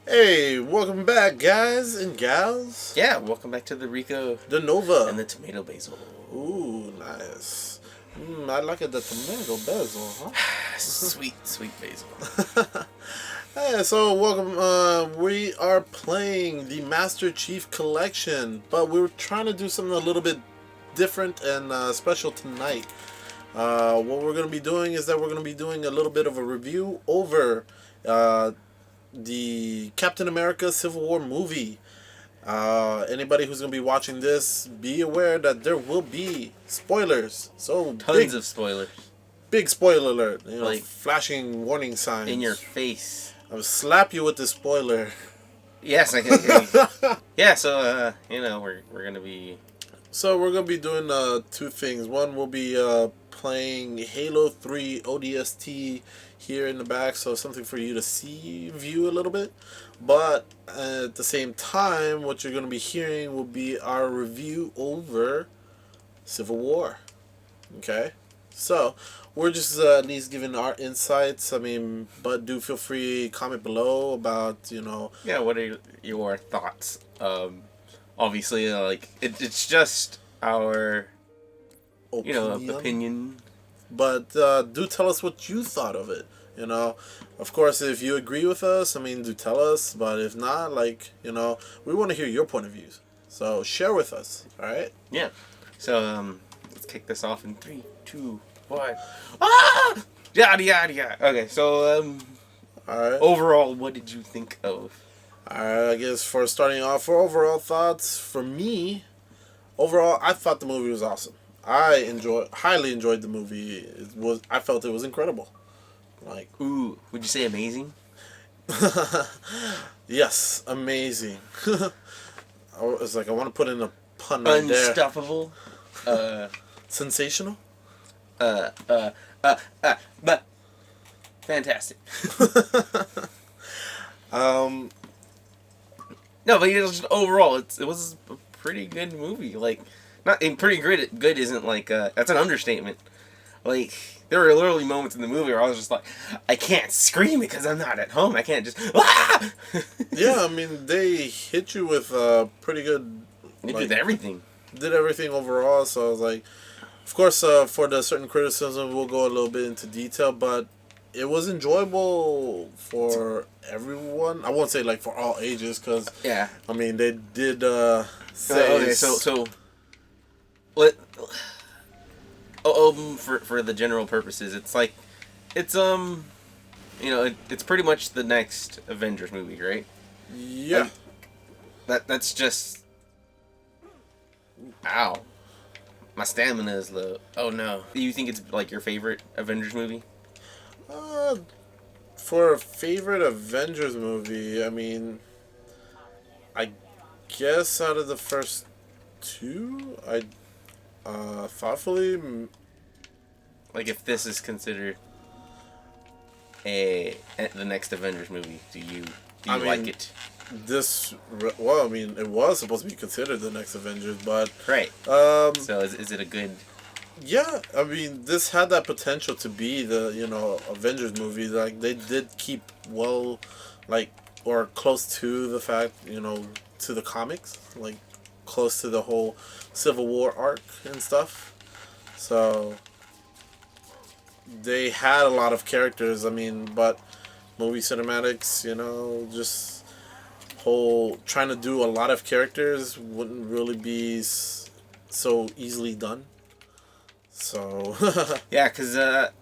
Hey, welcome back, guys and gals. Yeah, welcome back to the Rico The Nova. and the tomato basil. Ooh, nice. I like it, the tomato basil, huh? Sweet basil. Hey, so welcome. We are playing the Master Chief Collection, but we're trying to do something a little bit different and special tonight. What we're going to be doing is that we're going to be doing a little bit of a review over the Captain America Civil War movie. Anybody who's going to be watching this, be aware that there will be spoilers. So Tons of spoilers. Big spoiler alert. Like, flashing warning signs. In your face. I'll slap you with the spoiler. Yes, I can hear you. Yeah, so, we're going to be... So we're going to be doing two things. One, we'll be playing Halo 3 ODST here in the back, so something for you to view a little bit. But at the same time, what you're going to be hearing will be our review over Civil War. Okay? So, we're just at least giving our insights. But do feel free to comment below about, Yeah, what are your thoughts? Obviously, it's just our, opinion. But do tell us what you thought of it. Of course, if you agree with us, do tell us. But if not, we want to hear your point of views. So share with us, all right? Yeah. So, let's kick this off in 3, 2, 1. Ah! Yada, yada, yada. Okay, so, all right. Overall, what did you think of? I guess for starting off, for overall thoughts, for me, overall, I thought the movie was awesome. I highly enjoyed the movie. I felt it was incredible. Ooh, would you say amazing? Yes, amazing. It's like I want to put in a pun right there. Unstoppable. Sensational. But fantastic. No, but just overall, it was a pretty good movie. Pretty good isn't that's an understatement. There were literally moments in the movie where I was just like, I can't scream because I'm not at home. I can't just ah. Yeah, they hit you with pretty good. They did everything. Did everything overall. So I was like, of course, for the certain criticism, we'll go a little bit into detail, but it was enjoyable for everyone. I won't say for all ages, because yeah, they did say. Okay, so for the general purposes, it's pretty much the next Avengers movie, right? Yeah. That's just. Ow. My stamina is low. Oh no. Do you think it's your favorite Avengers movie? For a favorite Avengers movie, I guess out of the first two, I thoughtfully. If this is considered the next Avengers movie, do you like it? It was supposed to be considered the next Avengers, but right. So is it a good? Yeah, this had that potential to be the Avengers movie. They did keep or close to the fact to the comics, close to the whole Civil War arc and stuff. So they had a lot of characters. But movie cinematics, just whole trying to do a lot of characters wouldn't really be so easily done. So yeah, because there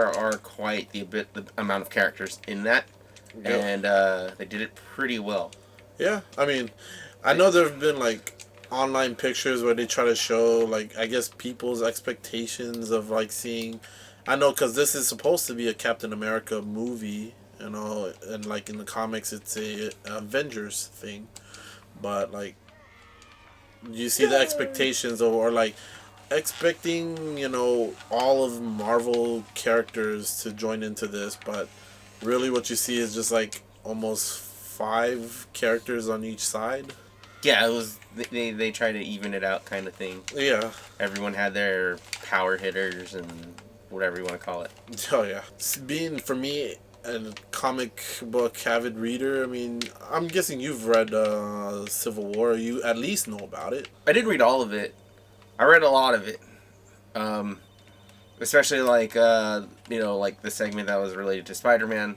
are quite the amount of characters in that, yep. And they did it pretty well. Yeah, I know there have been online pictures where they try to show I guess people's expectations of seeing. I know because this is supposed to be a Captain America movie, and in the comics it's a Avengers thing, but you see the expectations or expecting all of Marvel characters to join into this, but really what you see is just almost 5 characters on each side. Yeah, it was they try to even it out kind of thing. Yeah, everyone had their power hitters and whatever you want to call it. Oh yeah, for me, a comic book avid reader, I mean, I'm guessing you've read Civil War. You at least know about it. I didn't read all of it. I read a lot of it. Especially like like the segment that was related to Spider-Man,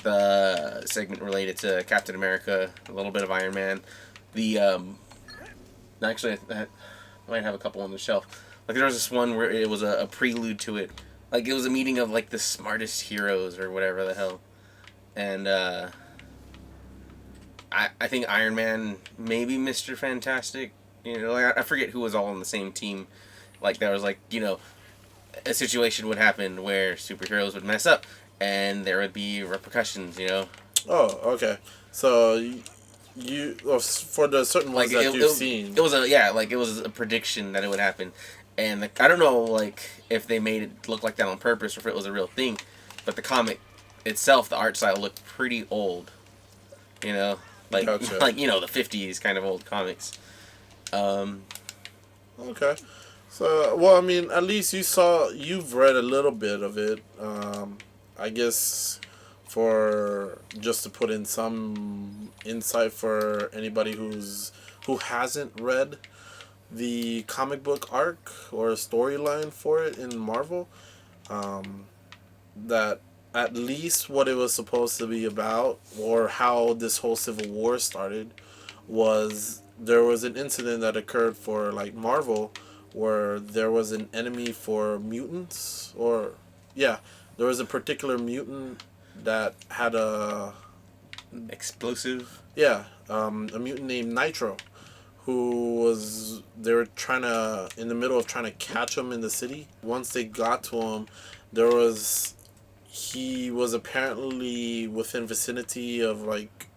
the segment related to Captain America, a little bit of Iron Man. The actually I might have a couple on the shelf. Like there was this one where it was a prelude to it. Like it was a meeting of like the smartest heroes or whatever the hell. And I think Iron Man, maybe Mr. Fantastic, like I forget who was all on the same team. Like there was like, a situation would happen where superheroes would mess up and there would be repercussions, Oh, okay. So for the certain ones that you've seen, it was a prediction that it would happen, and I don't know like if they made it look like that on purpose or if it was a real thing, but the comic itself, the art style looked pretty old, like Gotcha. like the 50s kind of old comics. Okay. So, well, I mean, at least you've read a little bit of it. I guess for just to put in some insight for anybody who hasn't read the comic book arc or storyline for it in Marvel, that at least what it was supposed to be about, or how this whole Civil War started, was there was an incident that occurred for like Marvel where there was an enemy for mutants, or yeah, there was a particular mutant that had a explosive. Yeah, a mutant named Nitro, they were in the middle of trying to catch him in the city. Once they got to him, he was apparently within vicinity of like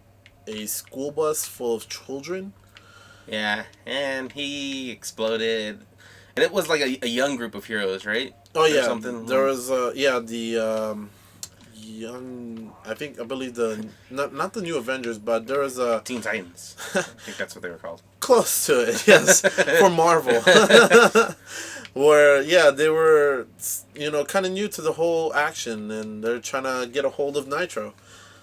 a school bus full of children. Yeah, and he exploded. And it was like a young group of heroes, right? Oh yeah, something. There was the young. I believe not the New Avengers, but there was a Teen Titans. I think that's what they were called. Close to it, yes, for Marvel. Where they were kind of new to the whole action, and they're trying to get a hold of Nitro.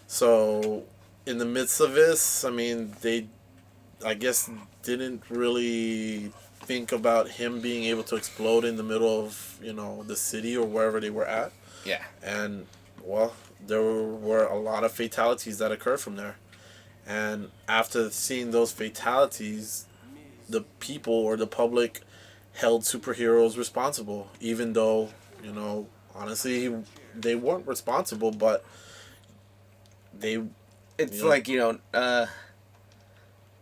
So in the midst of this, I mean, they, I guess, didn't really think about him being able to explode in the middle of the city or wherever they were at. Yeah. And well, there were a lot of fatalities that occurred from there. And after seeing those fatalities, the people or the public held superheroes responsible, even though honestly they weren't responsible, but it's like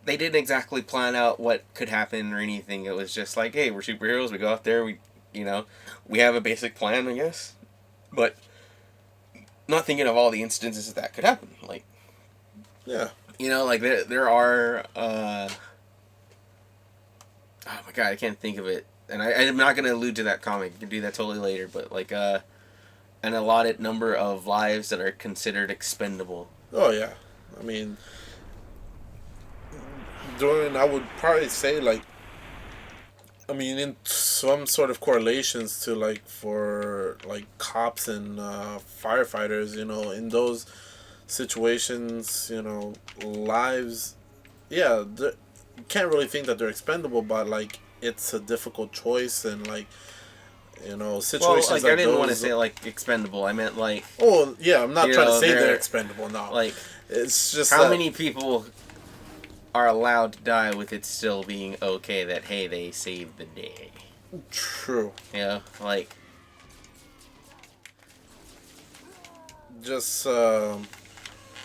they didn't exactly plan out what could happen or anything. It was just like, hey, we're superheroes. We go out there. We have a basic plan, I guess, but not thinking of all the instances that could happen. Like, yeah, like there are. Oh my god, I can't think of it, and I'm not gonna allude to that comic. You can do that totally later, but like an allotted number of lives that are considered expendable. Oh yeah, I mean. I would probably say in some sort of correlations to for cops and firefighters, in those situations, lives, you can't really think that they're expendable, but it's a difficult choice, and situations I didn't want to say expendable. I meant oh yeah, I'm not trying to say they're expendable. No, it's just how many people are allowed to die with it still being okay that, hey, they saved the day. True. Just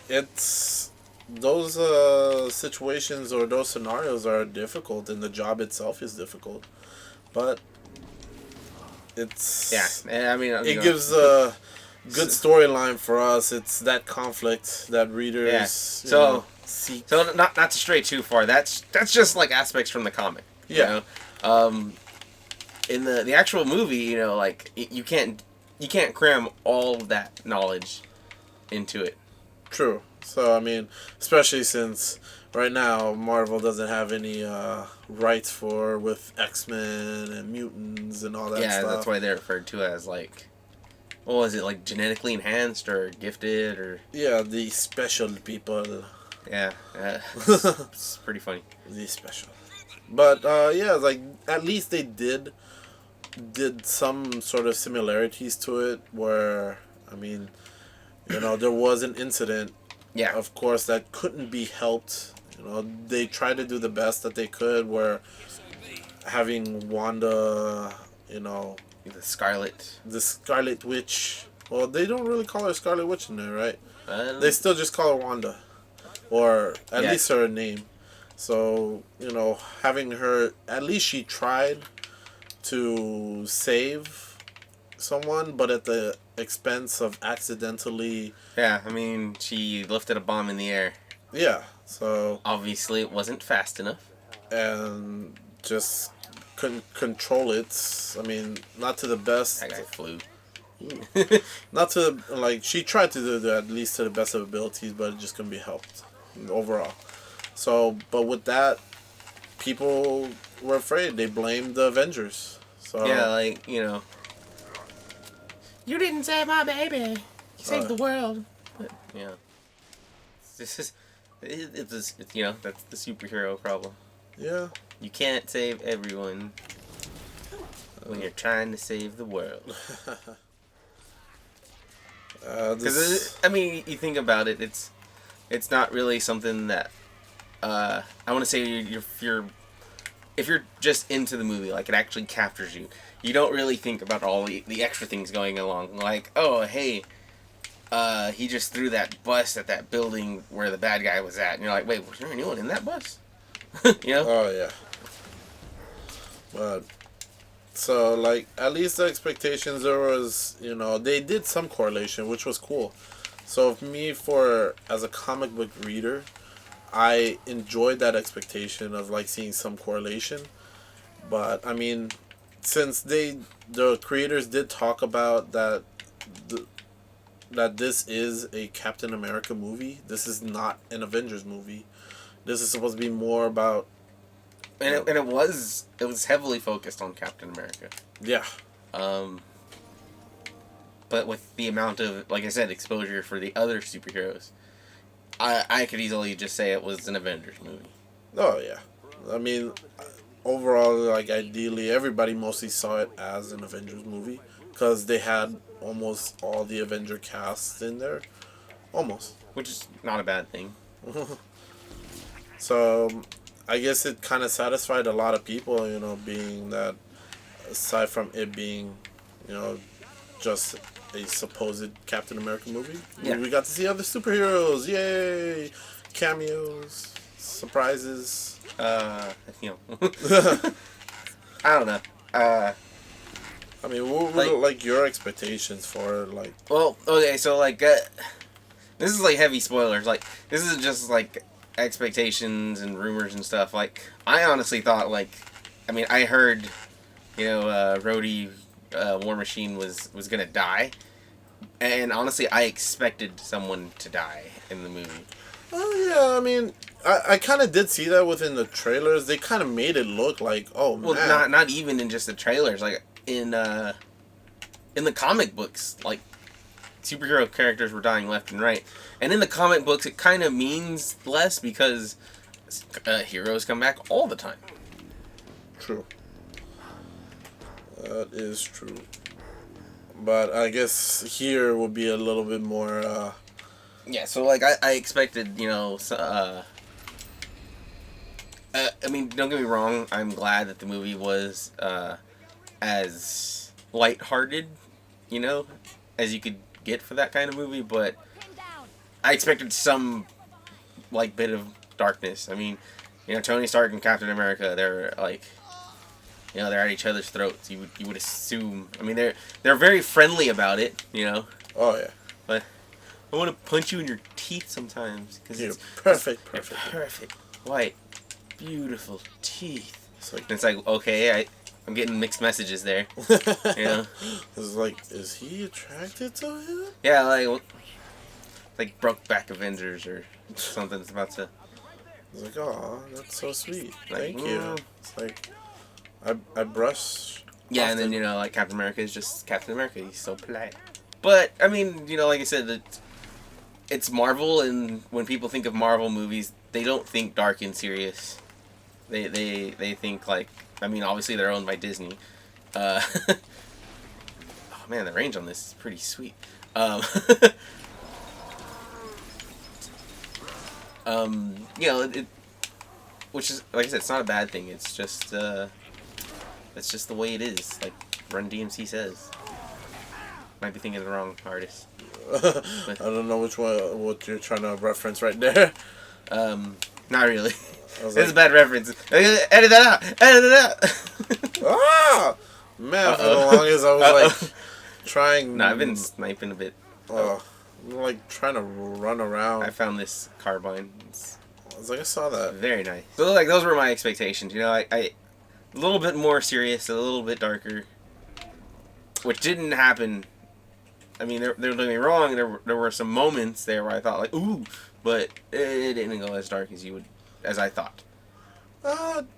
it's those situations or those scenarios are difficult, and the job itself is difficult, but it's I mean it gives a good storyline for us. It's that conflict that readers seek. So not to stray too far. That's just aspects from the comic. Yeah. In the actual movie, you can't cram all of that knowledge into it. True. So I mean, especially since right now Marvel doesn't have any rights with X-Men and mutants and all that stuff. Yeah, that's why they're referred to as what was it, like genetically enhanced or gifted or? Yeah, the special people. Yeah, it's pretty funny. The special. But yeah, like at least they did some sort of similarities to it where I mean, there was an incident. Yeah. Of course, that couldn't be helped. They tried to do the best that they could where having Wanda, The Scarlet. the Scarlet Witch. Well, they don't really call her Scarlet Witch in there, right? They They still just call her Wanda. Or at Yeah. least her name. So, having her, at least she tried to save someone, but at the expense of accidentally. Yeah, I mean, she lifted a bomb in the air. Yeah, so. Obviously, it wasn't fast enough. And just couldn't control it. I mean, not to the best. That guy flew. Not to, like, she tried to do that at least to the best of abilities, but it just couldn't be helped overall. So, but with that, people were afraid. They blamed the Avengers. So Yeah, like, you didn't save my baby. You saved the world. But, this is, it's that's the superhero problem. Yeah. You can't save everyone when you're trying to save the world. Because I mean, you think about it, it's not really something that I want to say if you're just into the movie, like it actually captures you. You don't really think about all the extra things going along, like, oh hey, he just threw that bus at that building where the bad guy was at, and you're like, wait, was there anyone in that bus? Oh yeah. But so like at least the expectations there was they did some correlation, which was cool. So as a comic book reader, I enjoyed that expectation of like seeing some correlation. But I mean, since the creators did talk about that that this is a Captain America movie, this is not an Avengers movie. This is supposed to be more about. And it was heavily focused on Captain America. Yeah. But with the amount of, like I said, exposure for the other superheroes, I could easily just say it was an Avengers movie. Oh yeah. I mean, overall, like ideally, everybody mostly saw it as an Avengers movie because they had almost all the Avenger cast in there, almost. Which is not a bad thing. So, I guess it kind of satisfied a lot of people, being that, aside from it being, just a supposed Captain America movie, Yeah. we got to see other superheroes, yay! Cameos, surprises. I don't know. I mean, what were like your expectations for like? Well, okay, so like, this is like heavy spoilers. Like, this is just like expectations and rumors and stuff. Like, I honestly thought I heard, Rhodey, War Machine was gonna die, and honestly, I expected someone to die in the movie. Oh yeah, I mean, I kind of did see that within the trailers. They kind of made it look like, oh man. Well, not even in just the trailers. Like in the comic books, like superhero characters were dying left and right, and in the comic books, it kind of means less because heroes come back all the time. True. That is true. But I guess here would be a little bit more. Yeah, so like I expected, I mean, don't get me wrong. I'm glad that the movie was as lighthearted, as you could get for that kind of movie. But I expected some like bit of darkness. I mean, Tony Stark and Captain America, they're like, they're at each other's throats. You would assume. I mean, they're very friendly about it, Oh yeah. But I want to punch you in your teeth sometimes because You're perfect. perfect, white, beautiful teeth. It's It's like okay, I'm getting mixed messages there. It's like, is he attracted to him? Yeah, like Brokeback Avengers or something's about to. It's like, oh, that's so sweet. Like, Thank you. It's like, I brush. Yeah, and often. then like Captain America is just Captain America. He's so polite. But I mean, like I said, it's Marvel, and when people think of Marvel movies, they don't think dark and serious. They think like, I mean, obviously they're owned by Disney. Oh man, the range on this is pretty sweet. Um, which is, like I said, it's not a bad thing. It's just the way it is. Like Run DMC says. Might be thinking of the wrong artist. I don't know what you're trying to reference right there. Not really. It's a bad reference. Edit that out. Edit it out. Ah, man, for the longest I was like trying. No, I've been sniping a bit. Like trying to run around. I found this carbine. I was like, I saw that. Very nice. So like those were my expectations. I a little bit more serious, a little bit darker, which didn't happen. I mean, don't get me wrong. There were some moments there where I thought like, ooh, but it didn't go as dark as I thought.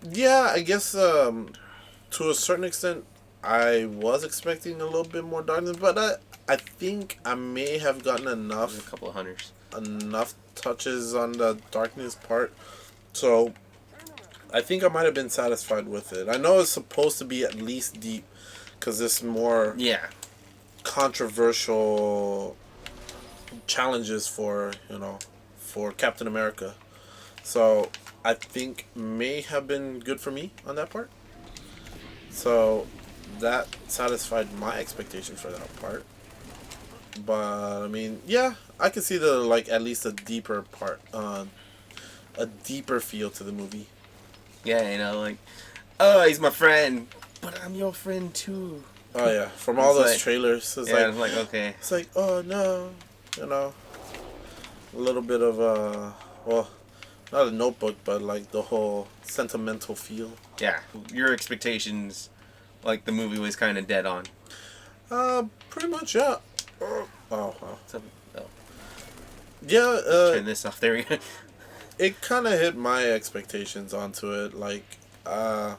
Yeah, I guess to a certain extent, I was expecting a little bit more darkness, but I think I may have gotten enough. A couple of hunters. Enough touches on the darkness part, so I think I might have been satisfied with it. I know it's supposed to be at least deep, because it's more controversial challenges for Captain America. So I think may have been good for me on that part. So that satisfied my expectation for that part. But I mean, yeah, I could see at least a deeper part, a deeper feel to the movie. Yeah, like, oh, he's my friend, but I'm your friend too. Oh yeah, from all those trailers, it's like okay. It's like, oh no, a little bit of well, not a Notebook, but like the whole sentimental feel. Yeah, your expectations, like the movie was kind of dead on. Pretty much, yeah. Oh. Yeah. Turn this off. There we go. It kind of hit my expectations onto it, like, of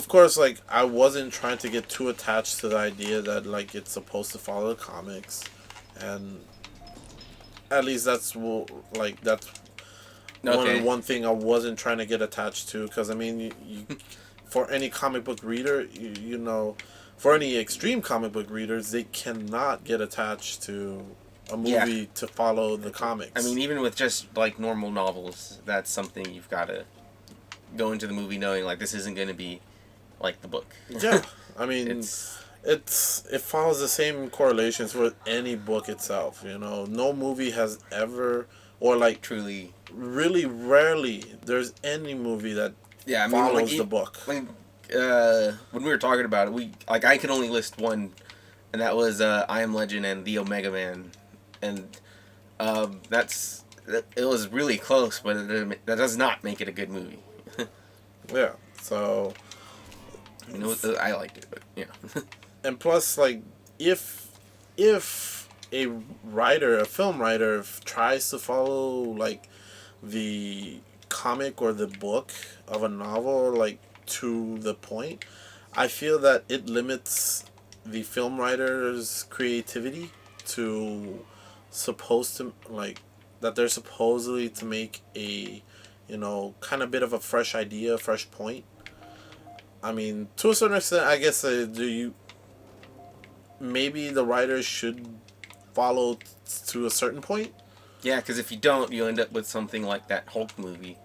course, like, I wasn't trying to get too attached to the idea that, like, it's supposed to follow the comics, and at least that's one thing I wasn't trying to get attached to, because, I mean, you for any comic book reader, for any extreme comic book readers, they cannot get attached to a movie to follow the comics. I mean, even with just, like, normal novels, that's something you've got to go into the movie knowing, like, this isn't going to be like the book. Yeah, I mean, it follows the same correlations with any book itself, No movie has ever, or, like, truly, really rarely, there's any movie that follows the book. Like, when we were talking about it, I could only list one, and that was I Am Legend and The Omega Man. And it was really close, but that does not make it a good movie. Yeah, so I liked it, but yeah. And plus, like, if a film writer tries to follow like the comic or the book of a novel, like, to the point, I feel that it limits the film writer's creativity to that they're supposedly to make a kind of bit of a fresh idea, a fresh point. I mean, to a certain extent, I guess maybe the writers should follow to a certain point. Yeah, because if you don't, you end up with something like that Hulk movie.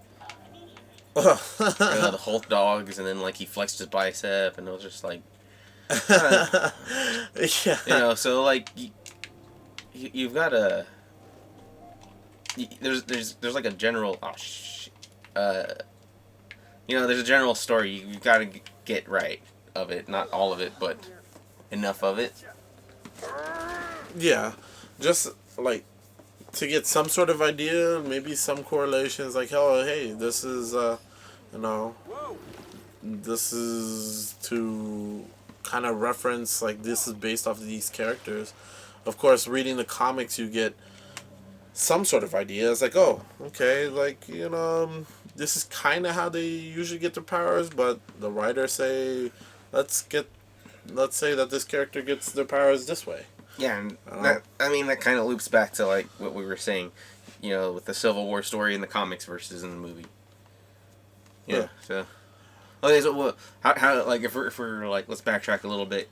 The Hulk dogs, and then like he flexed his bicep, and it was just like, yeah. So like you've got there's like a general there's a general story you've got to get right of it, not all of it, but enough of it. Yeah, just like to get some sort of idea, maybe some correlations, like, oh, hey, this is this is to kind of reference, like, this is based off of these characters. Of course, reading the comics, you get some sort of idea. It's like, oh, okay, like, this is kind of how they usually get their powers, but the writers say, let's say that this character gets their powers this way. Yeah, and that kind of loops back to like what we were saying, with the Civil War story in the comics versus in the movie. Yeah. So, okay, so how like if we're like, let's backtrack a little bit,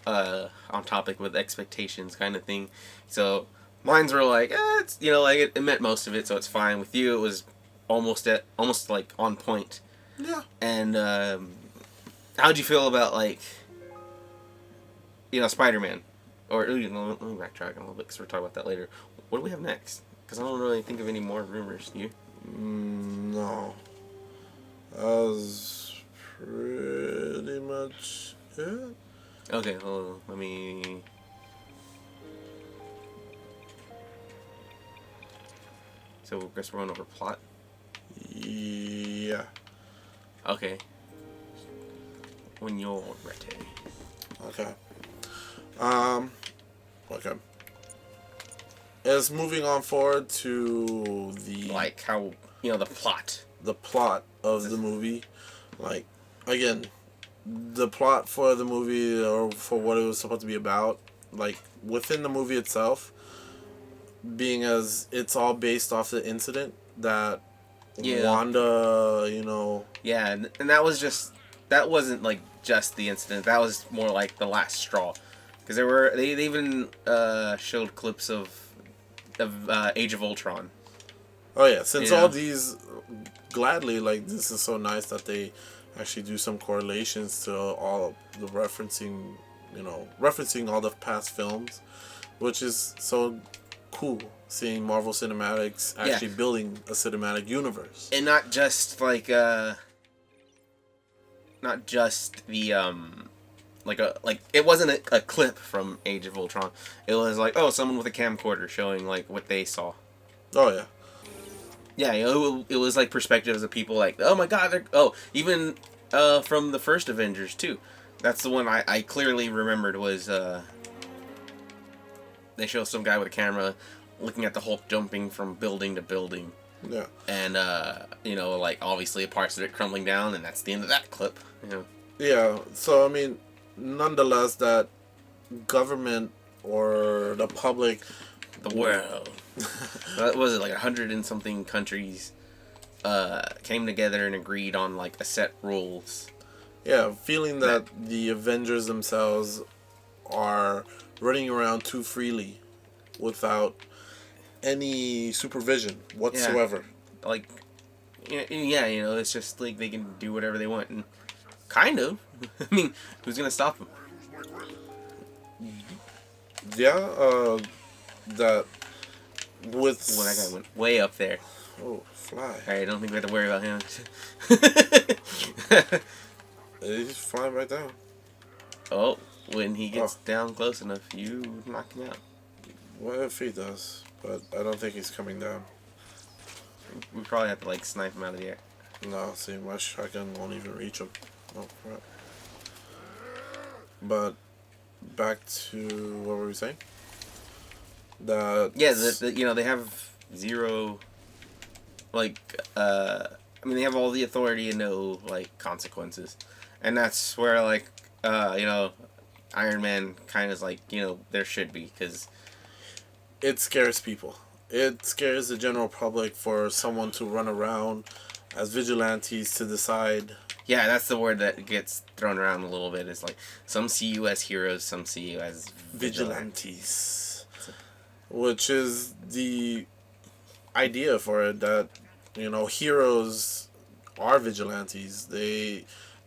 on topic with expectations kind of thing. So mines were like, it's like it met most of it, so it's fine. With you, it was almost like on point. Yeah. And how'd you feel about like Spider-Man? Or let me backtrack a little bit because we're talking about that later. What do we have next? Because I don't really think of any more rumors. Do you? No. That was pretty much it. Okay, hold on. Let me. So I guess we're going over plot. Yeah. Okay. When you're ready. Okay. Okay. As moving on forward to the Like how the plot. The plot of the movie, like, again, the plot for the movie or for what it was supposed to be about, like within the movie itself, being as it's all based off the incident that Wanda, Yeah, and that wasn't like just the incident. That was more like the last straw, because they even showed clips of Age of Ultron. Oh yeah, since all these, gladly, like, this is so nice that they actually do some correlations to all the referencing all the past films, which is so cool, seeing Marvel Cinematics actually building a cinematic universe. And not just like not just the it wasn't a clip from Age of Ultron. It was like, someone with a camcorder showing like what they saw. Oh yeah. Yeah, it was like perspectives of people like, oh my god, even from the first Avengers too. That's the one I clearly remembered was they show some guy with a camera looking at the Hulk jumping from building to building. Yeah. And like obviously parts of it crumbling down, and that's the end of that clip. Yeah. So I mean, nonetheless, that government or the public, the world. What was it, like 100 and something countries came together and agreed on like a set rules. Yeah, feeling that the Avengers themselves are running around too freely without any supervision whatsoever. Yeah. Like, it's just like they can do whatever they want, and kind of. I mean, who's gonna stop them? Yeah, that with Well, that guy went way up there. Oh, fly! Alright, I don't think we have to worry about him. He's flying right down. Oh, when he gets down close enough, you knock him out. What if he does? But I don't think he's coming down. We probably have to like snipe him out of the air. No, see, my shotgun won't even reach him. Oh crap! But back to what were we saying? They have zero, like, they have all the authority and no, like, consequences. And that's where, like, Iron Man kind of is like, there should be, because it scares people. It scares the general public for someone to run around as vigilantes to decide. Yeah, that's the word that gets thrown around a little bit. It's like, some see you as heroes, some see you as vigilantes. Which is the idea for it, that, heroes are vigilantes.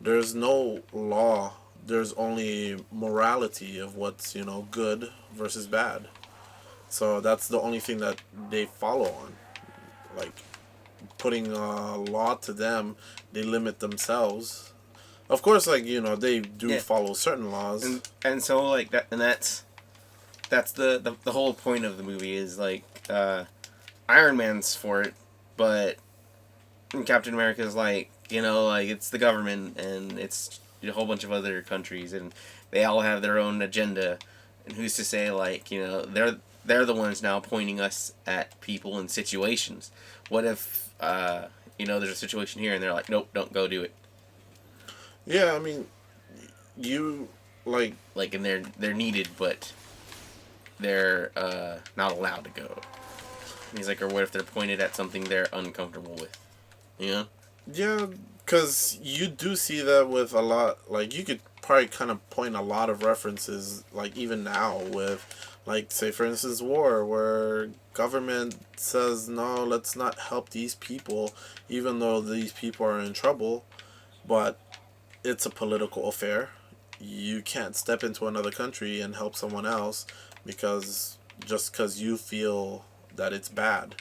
There's no law. There's only morality of what's, good versus bad. So that's the only thing that they follow on. Like, putting a law to them, they limit themselves. Of course, like, they do follow certain laws. And so, like, that's the whole point of the movie is, like, Iron Man's for it, but Captain America's like, it's the government, and it's a whole bunch of other countries, and they all have their own agenda, and who's to say, like, they're the ones now pointing us at people and situations. What if, there's a situation here, and they're like, nope, don't go do it. Yeah, I mean, you, like... Like, and they're needed, but... they're not allowed to go. And he's like, or what if they're pointed at something they're uncomfortable with? You know? Yeah, because you do see that with a lot. Like, you could probably kind of point a lot of references, like, even now with, like, say, for instance, war, where government says, no, let's not help these people, even though these people are in trouble, but it's a political affair. You can't step into another country and help someone else just because you feel that it's bad.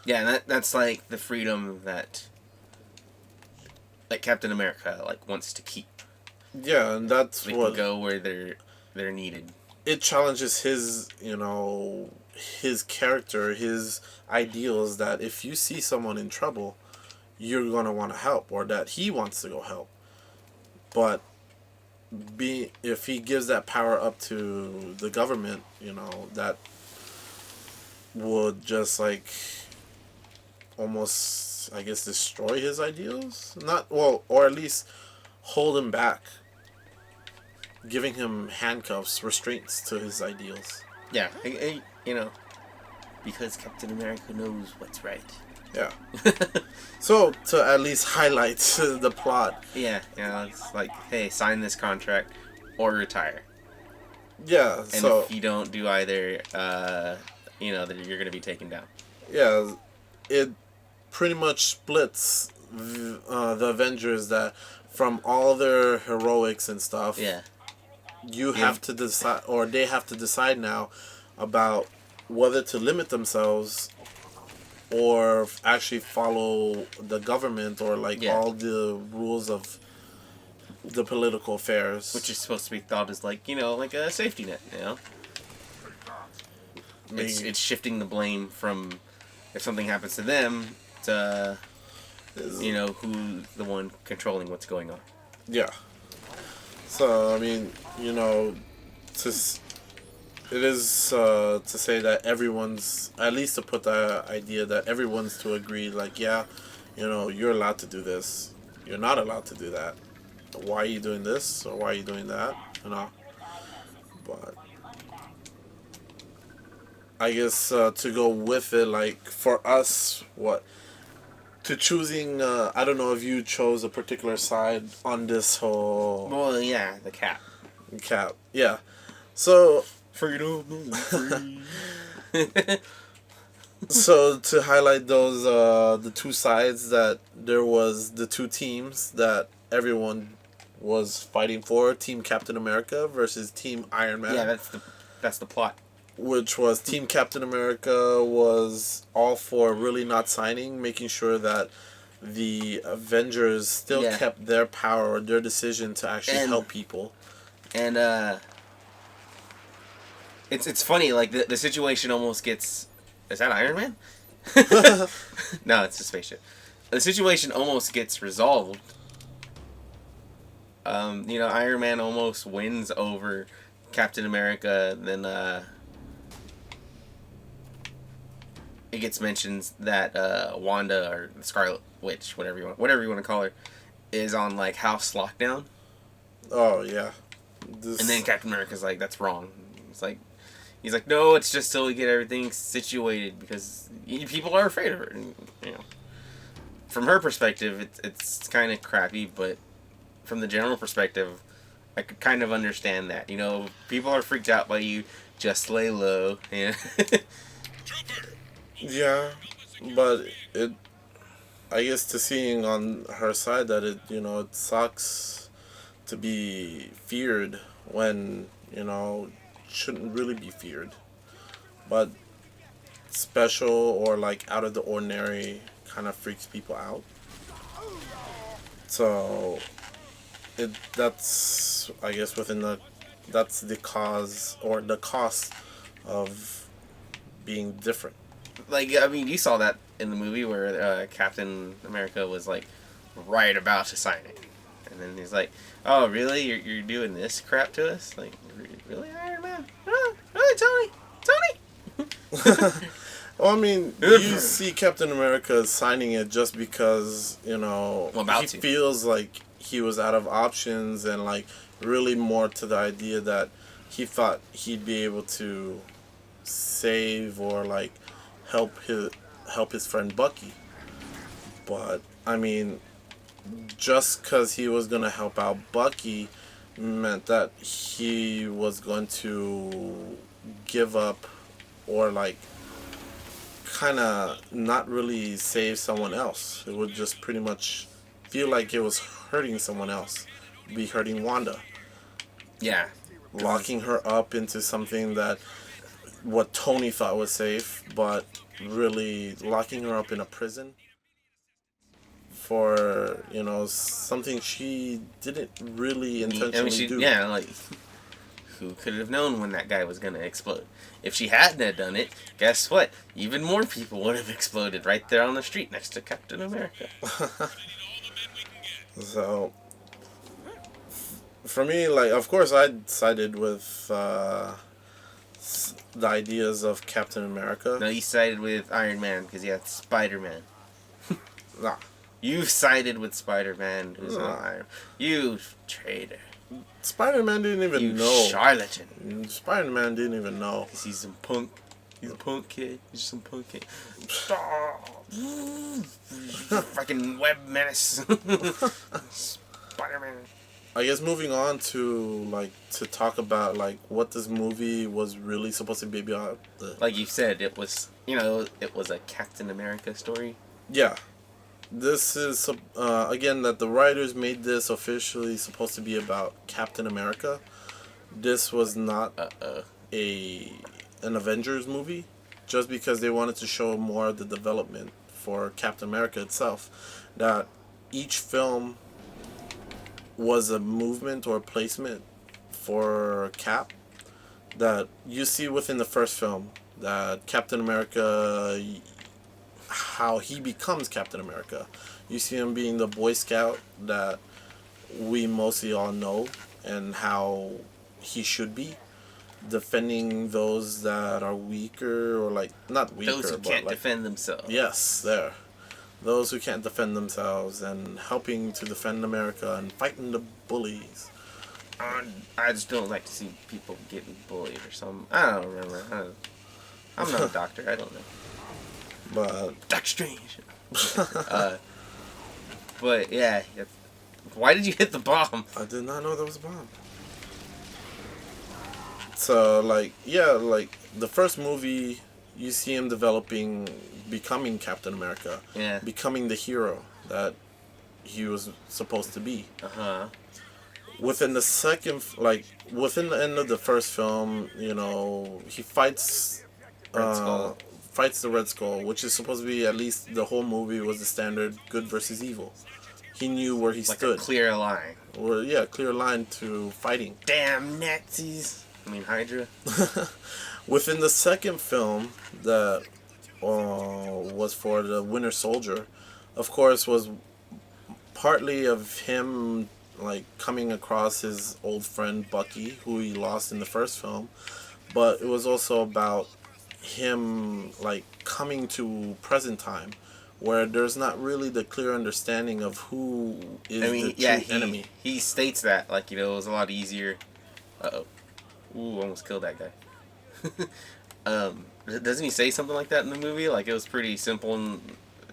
Yeah, and that's like the freedom that Captain America wants to keep. Yeah, and that's they what can go where they're needed. It challenges his, his character, his ideals, that if you see someone in trouble, you're gonna want to help, or that he wants to go help. But if he gives that power up to the government, that would just almost, I guess, destroy his ideals. Not well, or at least hold him back, giving him handcuffs, restraints to his ideals. Yeah, because Captain America knows what's right. Yeah. So, to at least highlight the plot. Yeah, it's like, hey, sign this contract or retire. Yeah, and so... if you don't do either, then you're going to be taken down. Yeah, it pretty much splits the Avengers, that from all their heroics and stuff, you have to decide, or they have to decide now about whether to limit themselves or actually follow the government, or all the rules of the political affairs. Which is supposed to be thought as like a safety net, It's shifting the blame from if something happens to them to who's the one controlling what's going on. Yeah. So, I mean, it is to say that everyone's, at least to put the idea that everyone's to agree, you're allowed to do this. You're not allowed to do that. Why are you doing this? Or why are you doing that? But I guess to go with it, for us, to choosing, I don't know if you chose a particular side on this whole... Well, yeah, the Cap. Cap, yeah. So... Freedom. So, to highlight those, the two sides, that there was the two teams that everyone was fighting for, Team Captain America versus Team Iron Man. Yeah, that's the plot. Which was Team Captain America was all for really not signing, making sure that the Avengers still kept their power, or their decision to actually help people. And it's funny, the situation almost gets... Is that Iron Man? No, it's a spaceship. The situation almost gets resolved. Iron Man almost wins over Captain America, then it gets mentioned that Wanda, or the Scarlet Witch, whatever you want to call her, is on house lockdown. Oh yeah. And then Captain America's like, that's wrong. He's like, no, it's just till we get everything situated, because people are afraid of her. And, from her perspective, it's kind of crappy, but from the general perspective, I could kind of understand that. People are freaked out by you. Just lay low. Yeah. Yeah, but I guess to seeing on her side that it sucks to be feared when, shouldn't really be feared. But special or out of the ordinary kind of freaks people out. So that's, I guess, that's the cause, or the cost of being different. You saw that in the movie where Captain America was right about to sign it, and then he's like, "Oh, really? You're doing this crap to us? Really, Iron Man? Oh, really, Tony? Well, I mean, you see Captain America signing it just because he feels like he was out of options, and really more to the idea that he thought he'd be able to save or like help his friend Bucky. But I mean, just because he was gonna help out Bucky meant that he was going to give up or like kind of not really save someone else. It would just pretty much feel like it was hurting someone else, be hurting Wanda, Yeah. locking her up into something that what Tony thought was safe, but really locking her up in a prison for, you know, something she didn't really intentionally do. Yeah, like, who could have known when that guy was going to explode? If she hadn't have done it, guess what? Even more people would have exploded right there on the street next to Captain America. So, for me, like, of course, I sided with the ideas of Captain America. No, you sided with Iron Man because you had Spider-Man. Nah. You sided with Spider-Man, who's No. not Iron. You traitor. Spider-Man didn't even You know. charlatan. Spider-Man didn't even know. He's some punk. He's a punk kid. He's some punk kid. Fucking web menace. Spider-Man. I guess moving on to like to talk about like what this movie was really supposed to be about. Like you said, it was, you know, it was a Captain America story. Yeah, this is again that the writers made this officially supposed to be about Captain America. This was not an Avengers movie, just because they wanted to show more of the development for Captain America itself. That each film was a movement or placement for Cap that you see within the first film, that Captain America, how he becomes Captain America. You see him being the Boy Scout that we mostly all know and how he should be, defending those that are weaker or like not weaker, Those who but can't like, defend themselves. yes, there. Those who can't defend themselves and helping to defend America and fighting the bullies. I just don't like to see people getting bullied or something. I don't remember. I'm not a doctor. I don't know. But Doctor Strange. But yeah, why did you hit the bomb? I did not know there was a bomb. So like yeah, like the first movie, you see him becoming Captain America. Yeah. Becoming the hero that he was supposed to be. Uh-huh. Within the within the end of the first film, you know, he fights Red Skull. Fights the Red Skull, which is supposed to be, at least the whole movie was the standard good versus evil. He knew where he Like stood. a clear line. Or yeah, clear line to fighting. Damn Nazis. I mean Hydra. Within the second film, that was for the Winter Soldier, of course, was partly of him like coming across his old friend Bucky, who he lost in the first film, but it was also about him like coming to present time, where there's not really the clear understanding of who is the true enemy. He states that, like, you know, it was a lot easier. Uh-oh. Ooh, almost killed that guy. Doesn't he say something like that in the movie? Like, it was pretty simple,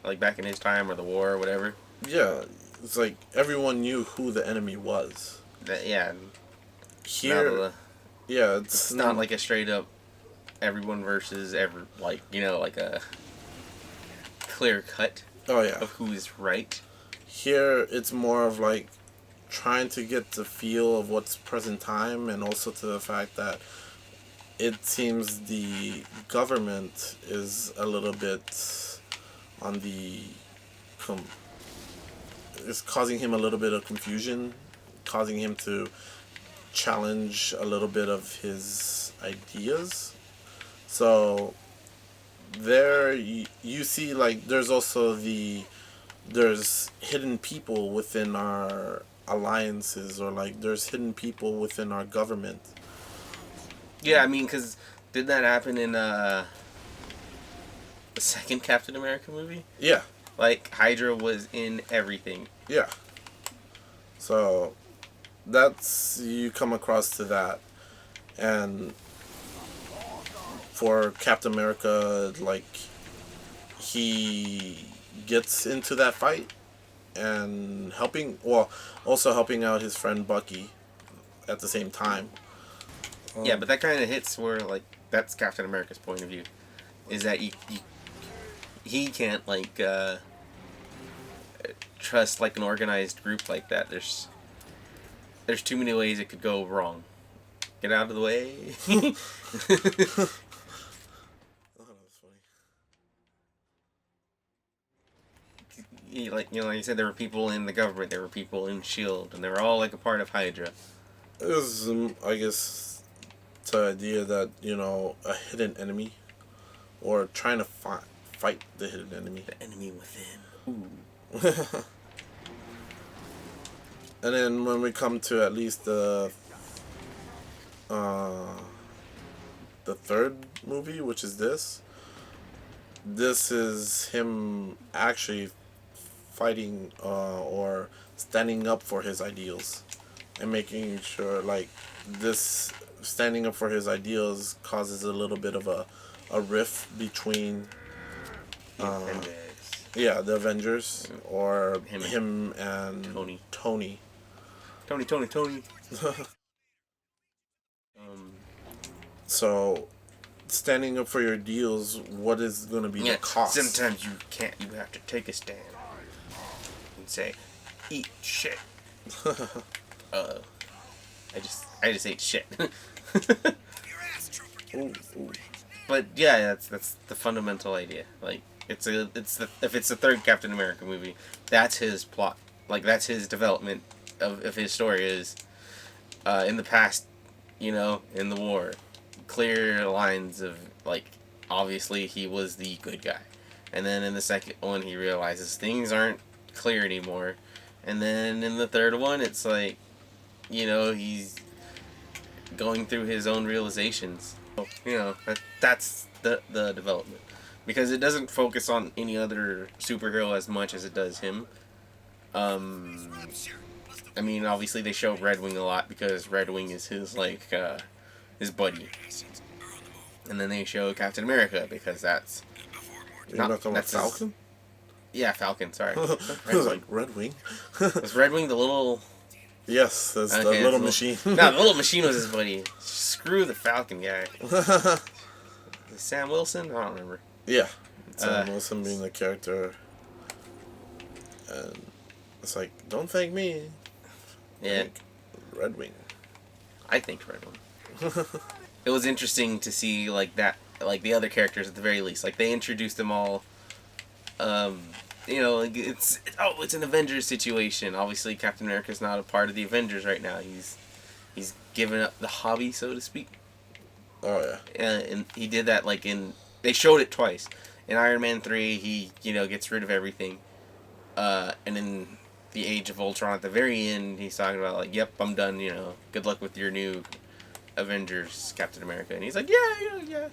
like, back in his time or the war or whatever? Yeah, it's like everyone knew who the enemy was. Yeah. Here, yeah, it's not like a straight up everyone versus like, you know, like a clear cut of who is right. Here, it's more of like trying to get the feel of what's present time, and also to the fact that it seems the government is a little bit on the is causing him a little bit of confusion, causing him to challenge a little bit of his ideas. So there you see, like, there's also there's hidden people within our alliances, or like there's hidden people within our government. Yeah, I mean, because did that happen in the second Captain America movie? Yeah. Like, Hydra was in everything. Yeah. So you come across to that, and for Captain America, like he gets into that fight and also helping out his friend Bucky at the same time. Yeah, but that kind of hits where, like, that's Captain America's point of view, is that he can't, like, trust, like, an organized group like that. There's too many ways it could go wrong. Get out of the way. Oh, that was funny. Like you said, there were people in the government, there were people in S.H.I.E.L.D., and they were all, like, a part of Hydra. It was, I guess, the idea that, a hidden enemy, or trying to fight the hidden enemy. The enemy within. Ooh. And then when we come to at least the third movie, which is this is him actually fighting or standing up for his ideals, and making sure, like, this standing up for his ideals causes a little bit of a rift between the Avengers, or him and Tony. Tony. So, standing up for your ideals, what is going to be the cost? Sometimes you can't. You have to take a stand and say, "Eat shit." I just ate shit. Ooh. But yeah, that's the fundamental idea. Like, if it's the third Captain America movie, that's his plot. Like, that's his development of his story is in the past, in the war, clear lines of, like, obviously he was the good guy, and then in the second one he realizes things aren't clear anymore, and then in the third one it's like, he's going through his own realizations. That's the development, because it doesn't focus on any other superhero as much as it does him. I mean, obviously they show Red Wing a lot because Red Wing is his, like, his buddy. And then they show Captain America because that's... You're not talking about Falcon? Yeah, Falcon, sorry. I was like, Red Wing? Was Red Wing the little... Yes, that's the little machine. No, the little machine was his buddy. Screw the Falcon guy. Sam Wilson? I don't remember. Yeah. Sam Wilson being the character. And it's like, don't thank me. Yeah. Thank Red Wing. I think Red Wing. It was interesting to see, like, that, like, the other characters at the very least. Like, they introduced them all. Like, it's an Avengers situation. Obviously, Captain America's not a part of the Avengers right now. He's given up the hobby, so to speak. Oh, yeah. And he did that, like, they showed it twice. In Iron Man 3, he, gets rid of everything. And in the Age of Ultron, at the very end, he's talking about, like, yep, I'm done, good luck with your new Avengers, Captain America. And he's like, yeah.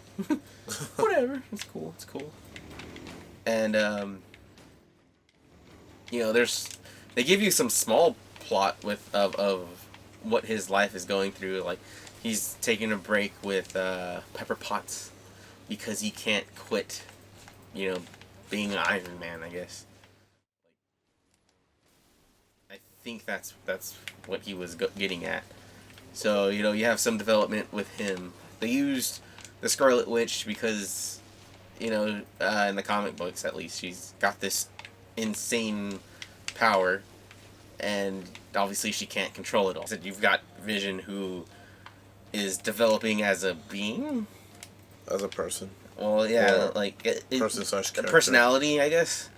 Whatever. It's cool. And, they give you some small plot of what his life is going through. Like, he's taking a break with Pepper Potts because he can't quit, being Iron Man, I guess. I think that's what he was getting at. So, you have some development with him. They used the Scarlet Witch because, in the comic books at least, she's got this insane power, and obviously she can't control it all. So you've got Vision, who is developing as a being? As a person. Well, yeah, or like... person/character. Personality, I guess?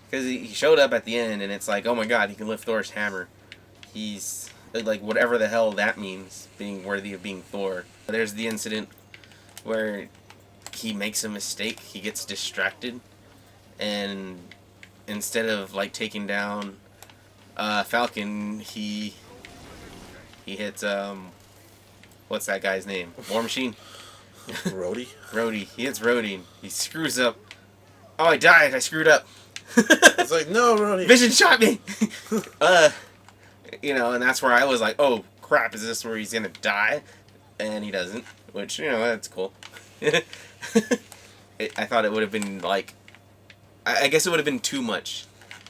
Because he showed up at the end, and it's like, oh my god, he can lift Thor's hammer. He's, like, whatever the hell that means, being worthy of being Thor. There's the incident where he makes a mistake, he gets distracted, and instead of, like, taking down Falcon, he hits, what's that guy's name? War Machine? Rhodey? Rhodey. He hits Rhodey, and he screws up. Oh, I died, I screwed up. It's like, no, Rhodey. Vision shot me! And that's where I was like, oh, crap, is this where he's gonna die? And he doesn't, which, that's cool. I thought it would have been like, I guess it would have been too much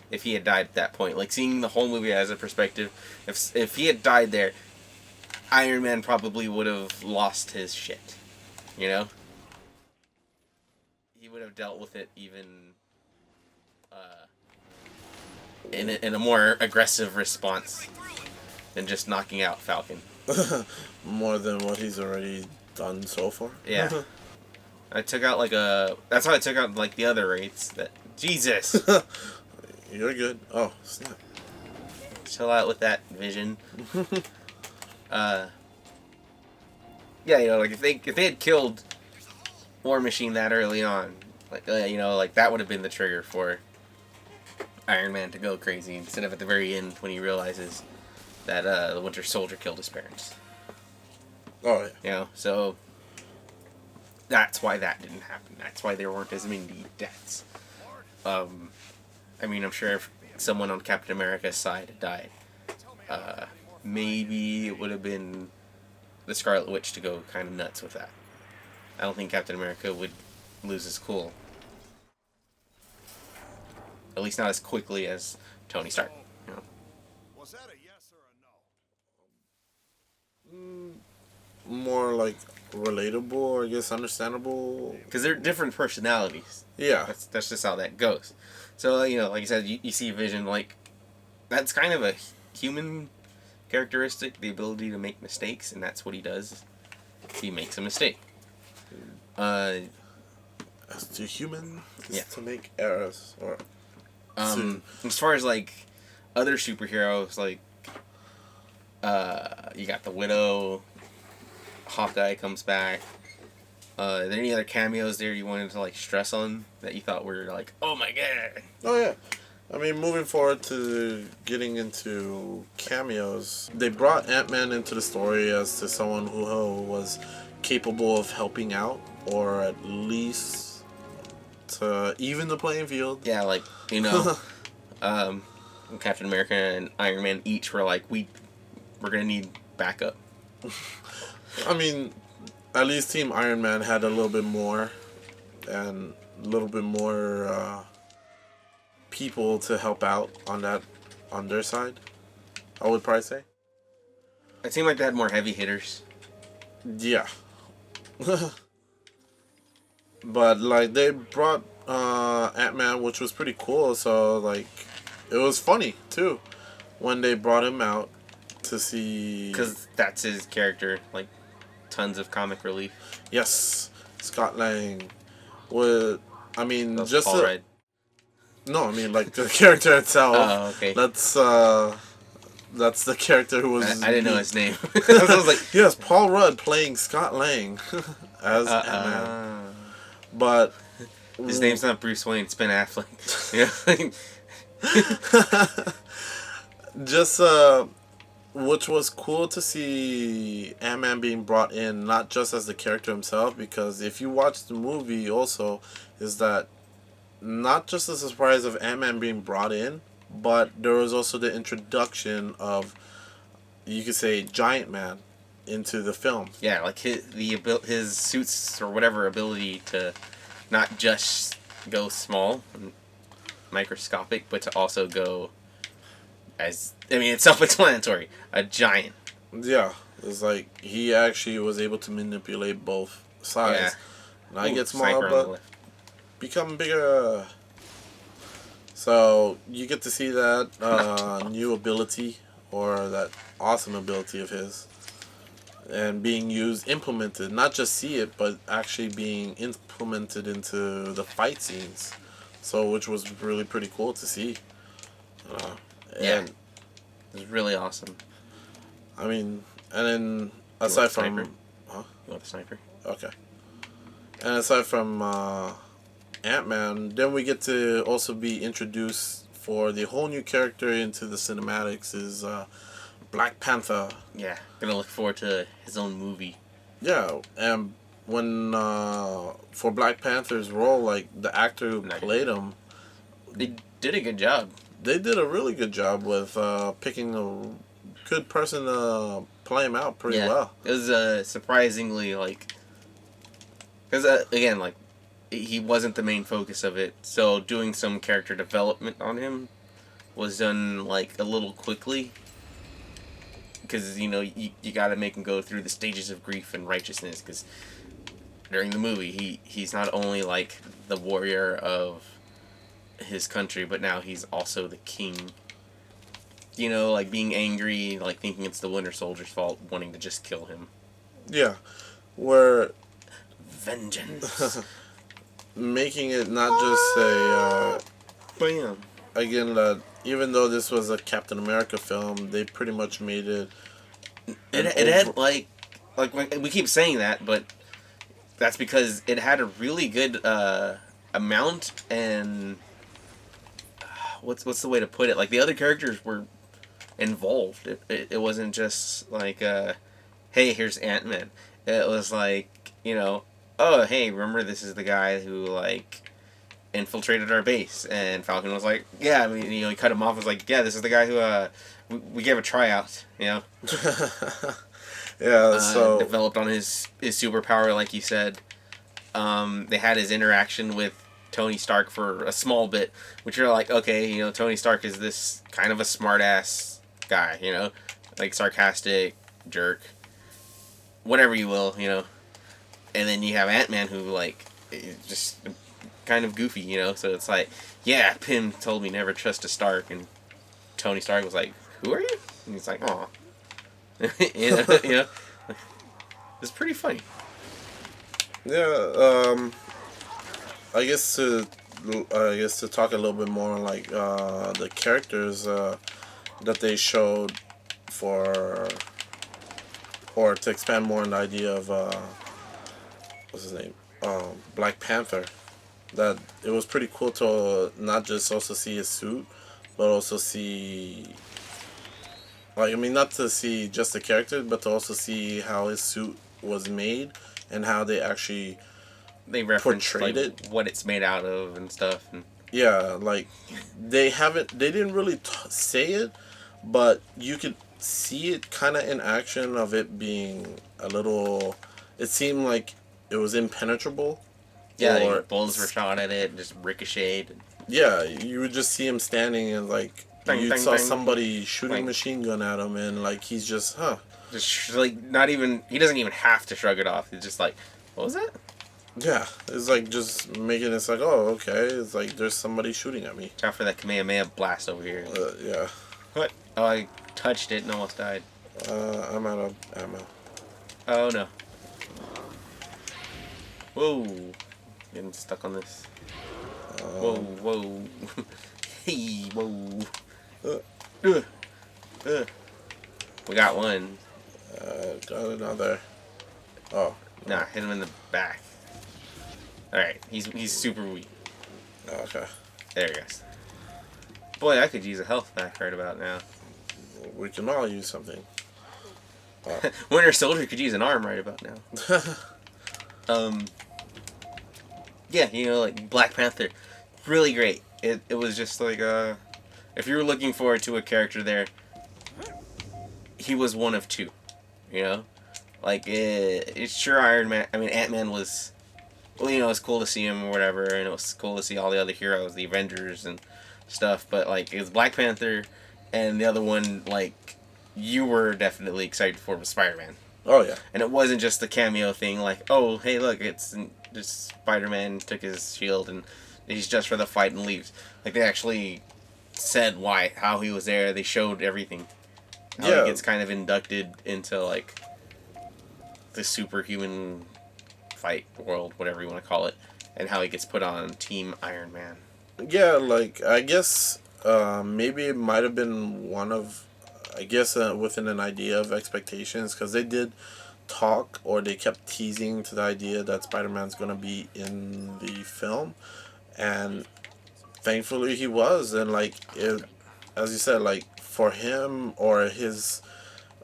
if he had died at that point. Like seeing the whole movie as a perspective, if he had died there, Iron Man probably would have lost his shit. You know, he would have dealt with it even in a more aggressive response than just knocking out Falcon. More than what he's already done so far. Yeah. I took out like that's how I took out like the other Wraiths. That Jesus. You're good. Oh snap! Chill out with that Vision. Yeah, you know, like if they had killed War Machine that early on, like you know, like that would have been the trigger for Iron Man to go crazy instead of at the very end when he realizes that the Winter Soldier killed his parents. Oh yeah. You know, so that's why that didn't happen. That's why there weren't as many deaths. I mean, I'm sure if someone on Captain America's side had died, maybe it would have been the Scarlet Witch to go kind of nuts with that. I don't think Captain America would lose his cool. At least not as quickly as Tony Stark. You know? Was that a yes or a no? More like relatable, or I guess understandable. Because they're different personalities. Yeah. That's just how that goes. So, you know, like I said, you see Vision, like, that's kind of a human characteristic, the ability to make mistakes, and that's what he does. He makes a mistake. As to human, Yeah. to make errors, or as far as, like, other superheroes, like, you got the Widow, Hawkeye comes back. Are there any other cameos there you wanted to like stress on that you thought were like, oh my god? Oh yeah, I mean, moving forward to getting into cameos, they brought Ant-Man into the story as to someone who was capable of helping out, or at least to even the playing field. Yeah, like, you know, Captain America and Iron Man each were like, we're gonna need backup. I mean, at least Team Iron Man had a little bit more, and a little bit more people to help out on their side, I would probably say. It seemed like they had more heavy hitters. Yeah. But like they brought Ant-Man, which was pretty cool, so like it was funny too when they brought him out to see, because that's his character, like tons of comic relief. Yes, Scott Lang. With, I mean, That's just Paul Rudd. no, I mean like the character itself. Oh, okay. That's the character who was. I didn't know his name. I was like, yes, Paul Rudd playing Scott Lang as Ant-Man. But his name's not Bruce Wayne, it's Ben Affleck. Yeah. Just which was cool to see Ant-Man being brought in, not just as the character himself, because if you watch the movie also, is that not just the surprise of Ant-Man being brought in, but there was also the introduction of, you could say, Giant Man into the film. Yeah, like his suits or whatever ability to not just go small and microscopic, but to also go as, I mean, it's self-explanatory, a giant. Yeah, it's like he actually was able to manipulate both sides. Yeah. Not Ooh, get sniper smaller, on the but left. become bigger. So you get to see that new ability, or that awesome ability of his, and being implemented, not just see it, but actually being implemented into the fight scenes. So, which was really pretty cool to see. Yeah. And, It was really awesome. I mean, and then You aside want the from, sniper? huh? You want the sniper? Okay. And aside from Ant-Man, then we get to also be introduced for the whole new character into the cinematics is Black Panther. Yeah, gonna look forward to his own movie. Yeah, and when for Black Panther's role, like the actor who played him, They did a good job. they did a really good job with picking a good person to play him out pretty well. It was surprisingly like Because, again, like, he wasn't the main focus of it, so doing some character development on him was done, like, a little quickly. Because, you know, you gotta make him go through the stages of grief and righteousness, because during the movie, he's not only, like, the warrior of his country, but now he's also the king. You know, like, being angry, like, thinking it's the Winter Soldier's fault, wanting to just kill him. Yeah, where Vengeance. making it not just a Bam. again that even though this was a Captain America film, they pretty much made it. It had, like, we keep saying that, but that's because it had a really good amount and what's the way to put it? Like, the other characters were involved. It wasn't just like, hey, here's Ant-Man. It was like, you know, oh, hey, remember this is the guy who, like, infiltrated our base. And Falcon was like, yeah, I mean, you know, he cut him off. Was like, yeah, this is the guy who we gave a tryout, you know. Yeah, so developed on his superpower, like you said. They had his interaction with Tony Stark for a small bit, which you're like, okay, you know, Tony Stark is this kind of a smart-ass guy, you know, like sarcastic, jerk, whatever you will, you know. And then you have Ant-Man who, like, is just kind of goofy, you know, so it's like, yeah, Pym told me never trust a Stark, and Tony Stark was like, who are you? And he's like, aw. You know, it's pretty funny. yeah, I guess to talk a little bit more on like the characters that they showed for, or to expand more on the idea of what's his name, Black Panther. That it was pretty cool to not just also see his suit, but also see, like, I mean, not to see just the character, but to also see how his suit was made and how they actually They reference, portrayed like, it. what it's made out of and stuff. And Yeah, like they didn't really say it, but you could see it kind of in action of it being a little. It seemed like it was impenetrable. yeah, or like, bullets were shot at it and just ricocheted. Yeah, you would just see him standing and like Bang, you bang, saw bang. somebody shooting Like- a machine gun at him and like he's just Just, like, not even, he doesn't even have to shrug it off. He's just like, what was that? Yeah, it's like just making it like, oh, okay, it's like there's somebody shooting at me. Out for that Kamehameha blast over here. Yeah. What? Oh, I touched it and almost died. I'm out of ammo. Oh, no. Whoa. Getting stuck on this. Whoa, whoa. Hey, whoa. We got one. Got another. Oh. Nah, hit him in the back. Alright, he's super weak. Okay. There he goes. Boy, I could use a health pack right about now. We can all use something. Winter Soldier could use an arm right about now. Yeah, you know, like, Black Panther. Really great. It was just like, if you were looking forward to a character there, he was one of two, you know? Like, it's sure Ant-Man was, well, you know, it's cool to see him or whatever, and it was cool to see all the other heroes, the Avengers and stuff, but, like, it was Black Panther, and the other one, like, you were definitely excited for was Spider-Man. Oh yeah. And it wasn't just the cameo thing, like, oh, hey, look, it's just Spider-Man took his shield and he's just for the fight and leaves. Like, they actually said how he was there. They showed everything. How Yeah. he gets kind of inducted into, like, the superhuman fight world, whatever you want to call it, and how he gets put on Team Iron Man. Yeah, like I guess maybe it might have been one of, I guess within an idea of expectations, because they did talk, or they kept teasing to the idea that Spider-Man's gonna be in the film, and thankfully he was, and like it, as you said, like for him or his,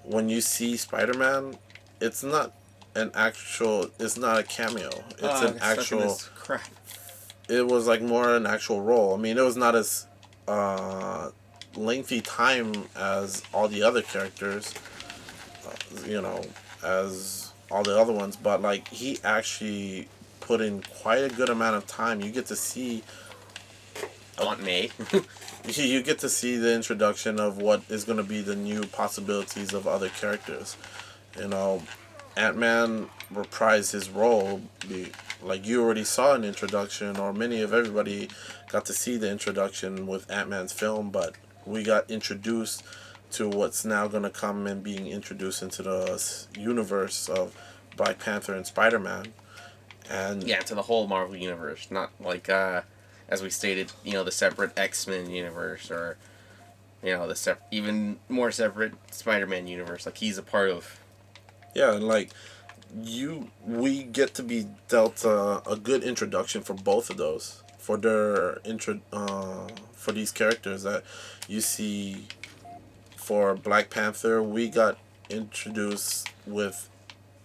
when you see Spider-Man, it's not it's not a cameo. It's an actual. Crap. It was like more an actual role. I mean, it was not as lengthy time as all the other characters, you know, as all the other ones, but like he actually put in quite a good amount of time. You get to see Aunt May. you get to see the introduction of what is going to be the new possibilities of other characters. You know, Ant-Man reprised his role. Like, you already saw an introduction, or many of everybody got to see the introduction with Ant-Man's film, but we got introduced to what's now going to come and being introduced into the universe of Black Panther and Spider-Man. And Yeah, to the whole Marvel universe, not like as we stated, the separate X-Men universe, or the even more separate Spider-Man universe. Like, he's a part of. yeah, and like we get to be dealt a good introduction for both of those, for their for these characters that you see. For Black Panther, we got introduced with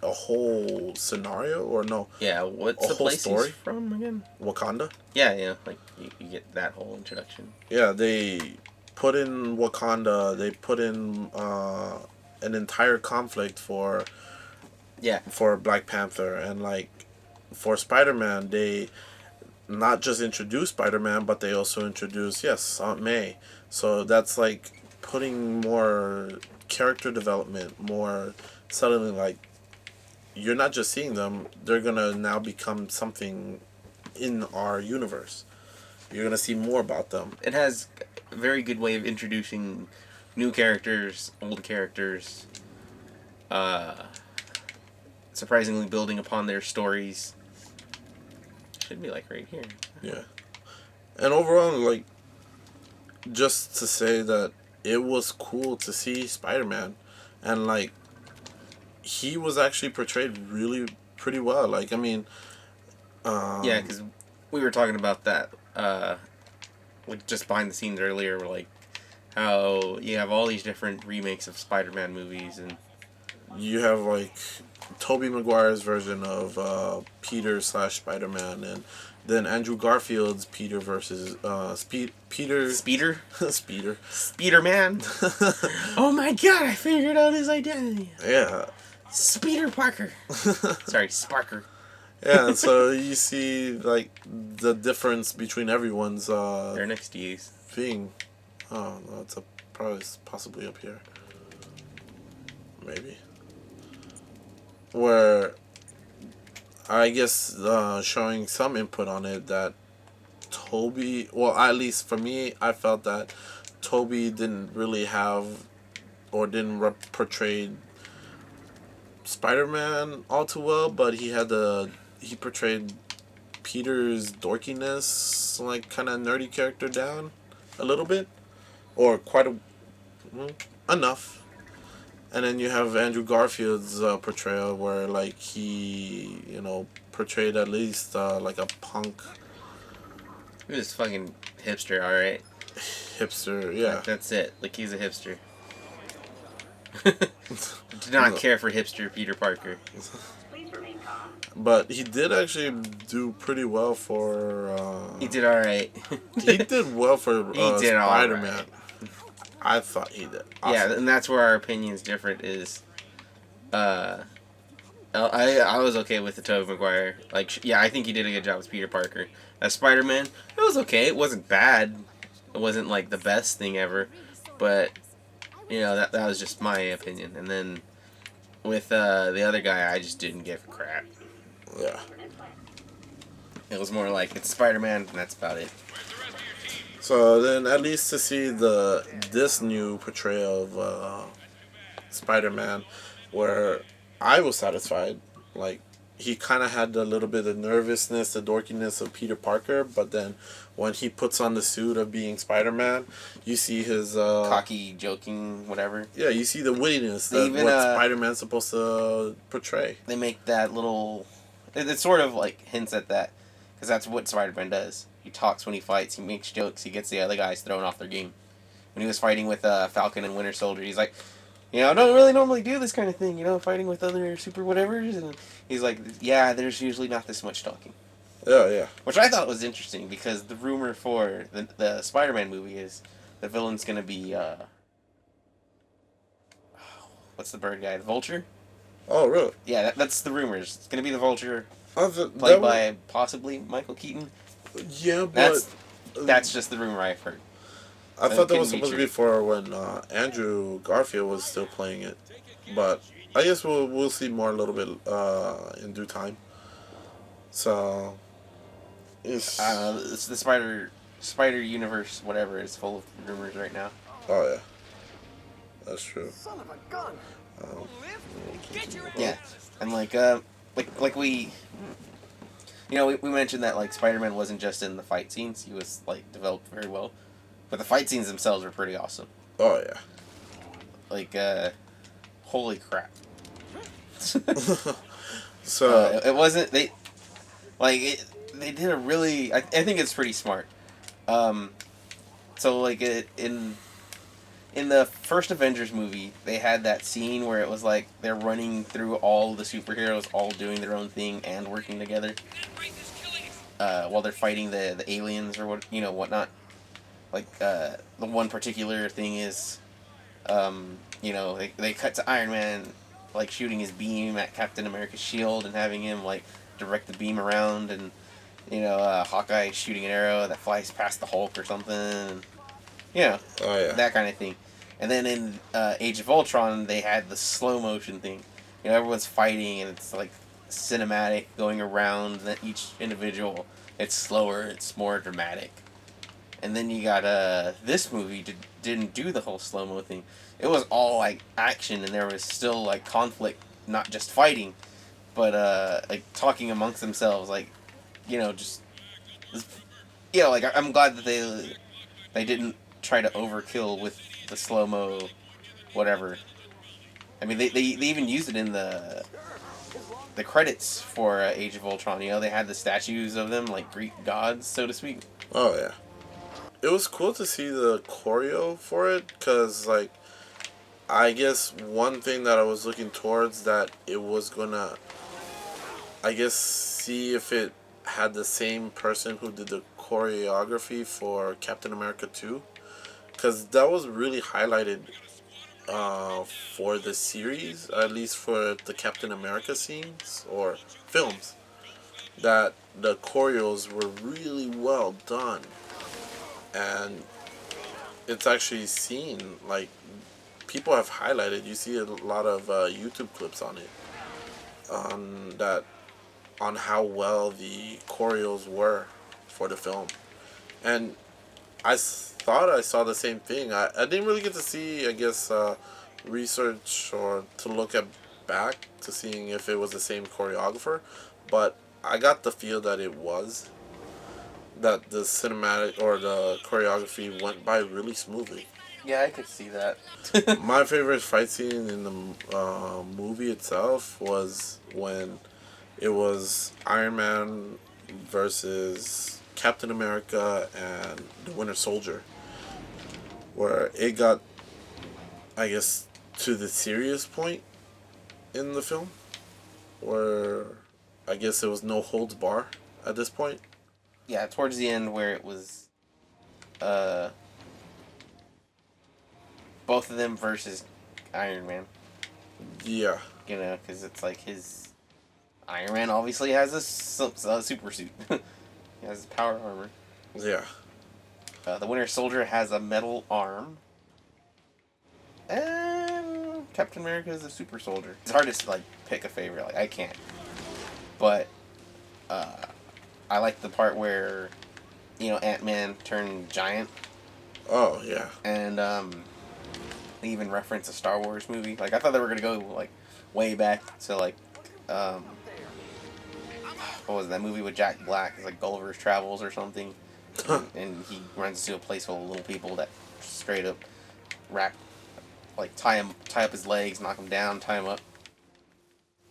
a whole scenario, or no? Yeah, what's a the whole place story? he's from again? Wakanda. Yeah, like you get that whole introduction. Yeah, they put in Wakanda. They put in an entire conflict for Black Panther, and like for Spider-Man, they not just introduced Spider-Man, but they also introduced Aunt May. So that's like putting more character development, more suddenly, like, you're not just seeing them, they're gonna now become something in our universe. You're gonna see more about them. It has a very good way of introducing new characters, old characters, surprisingly building upon their stories. Should be like right here. Yeah. And overall, like, just to say that it was cool to see Spider-Man, and like he was actually portrayed really pretty well. Like, I mean, yeah, because we were talking about that like just behind the scenes earlier, like how you have all these different remakes of Spider-Man movies, and you have like Tobey Maguire's version of Peter / Spider-Man, and then Andrew Garfield's Peter versus Peter Speeder Man. Oh my god, I figured out his identity. Yeah. Speeder Parker. Sorry, Sparker. Yeah, so you see like the difference between everyone's They're next to you. thing. Oh no, it's probably possibly up here. Maybe. Where I guess showing some input on it that Tobey, well, at least for me, I felt that Tobey didn't really have, or didn't portray Spider-Man all too well, but he portrayed Peter's dorkiness, like, kind of nerdy character down a little bit, or enough. And then you have Andrew Garfield's portrayal, where like he, portrayed at least like a punk He was fucking hipster, alright? hipster. Yeah. That's it. Like, he's a hipster. Did not care for hipster Peter Parker. But he did actually do pretty well for. He did alright. He did well for did Spider-Man. alright. I thought he did. Awesome. Yeah, and that's where our opinion's different is, I was okay with the Tobey Maguire. Like, I think he did a good job as Peter Parker. As Spider-Man, it was okay. It wasn't bad. It wasn't, like, the best thing ever. But, that was just my opinion. And then with the other guy, I just didn't give a crap. Yeah. It was more like, it's Spider-Man, and that's about it. So then, at least to see this new portrayal of Spider-Man, where I was satisfied. Like, he kind of had a little bit of nervousness, the dorkiness of Peter Parker, but then when he puts on the suit of being Spider-Man, you see his cocky, joking, whatever. Yeah, you see the wittiness that what Spider-Man's supposed to portray. They make that little. It sort of like hints at that, because that's what Spider-Man does. He talks when he fights. He makes jokes. He gets the other guys thrown off their game. When he was fighting with Falcon and Winter Soldier, he's like, I don't really normally do this kind of thing, fighting with other super whatevers. And he's like, yeah, there's usually not this much talking. Yeah. Which I thought was interesting, because the rumor for the Spider-Man movie is the villain's going to be, what's the bird guy? The Vulture? Oh, really? Yeah, that's the rumors. It's going to be the Vulture. played by possibly Michael Keaton. Yeah, but That's just the rumor I've heard. I So thought that it was couldn't be supposed to be true. for when Andrew Garfield was still playing it, but I guess we'll see more a little bit in due time. So I it's don't know. It's the Spider Universe, whatever, is full of rumors right now. oh yeah, that's true. Son of a gun. Yeah, and like we, we mentioned that like Spider-Man wasn't just in the fight scenes; he was like developed very well, but the fight scenes themselves were pretty awesome. Oh yeah. Like, holy crap! So It wasn't they, like they did a really. I think it's pretty smart. So like in the first Avengers movie, they had that scene where it was like they're running through all the superheroes, all doing their own thing and working together, while they're fighting the aliens or whatnot. Like the one particular thing is, they cut to Iron Man like shooting his beam at Captain America's shield and having him like direct the beam around, and Hawkeye shooting an arrow that flies past the Hulk or something. oh yeah. That kind of thing. And then in Age of Ultron, they had the slow motion thing. Everyone's fighting and it's like cinematic going around each individual. It's slower, it's more dramatic. And then you got this movie didn't do the whole slow mo thing. It was all like action, and there was still like conflict, not just fighting, but like talking amongst themselves, like just like I'm glad that they didn't try to overkill with the slow mo, whatever. I mean, they even used it in the credits for Age of Ultron. They had the statues of them like Greek gods, so to speak. Oh yeah. It was cool to see the choreo for it, because like I guess one thing that I was looking towards, that it was gonna, I guess, see if it had the same person who did the choreography for Captain America 2, because that was really highlighted for the series, at least for the Captain America scenes or films, that the choreos were really well done. And it's actually seen, like, people have highlighted, you see a lot of YouTube clips on it, on how well the choreos were for the film. And thought I saw the same thing. I didn't really get to see, I guess, research or to look at back to seeing if it was the same choreographer, but I got the feel that it was, that the cinematic or the choreography went by really smoothly. Yeah, I could see that. My favorite fight scene in the movie itself was when it was Iron Man versus Captain America and the Winter Soldier, where it got, I guess, to the serious point in the film, where I guess it was no holds bar at this point. Yeah, towards the end where it was both of them versus Iron Man. Yeah. Because it's like his Iron Man obviously has a super suit. He has his power armor. Yeah. The Winter Soldier has a metal arm. And Captain America is a super soldier. It's hard to like pick a favorite. Like I can't. But I like the part where Ant-Man turned giant. Oh yeah. And they even reference a Star Wars movie. Like I thought they were gonna go like way back to like what was it, that movie with Jack Black? It's like Gulliver's Travels or something. And he runs into a place full of little people that straight up tie up his legs, knock him down, tie him up.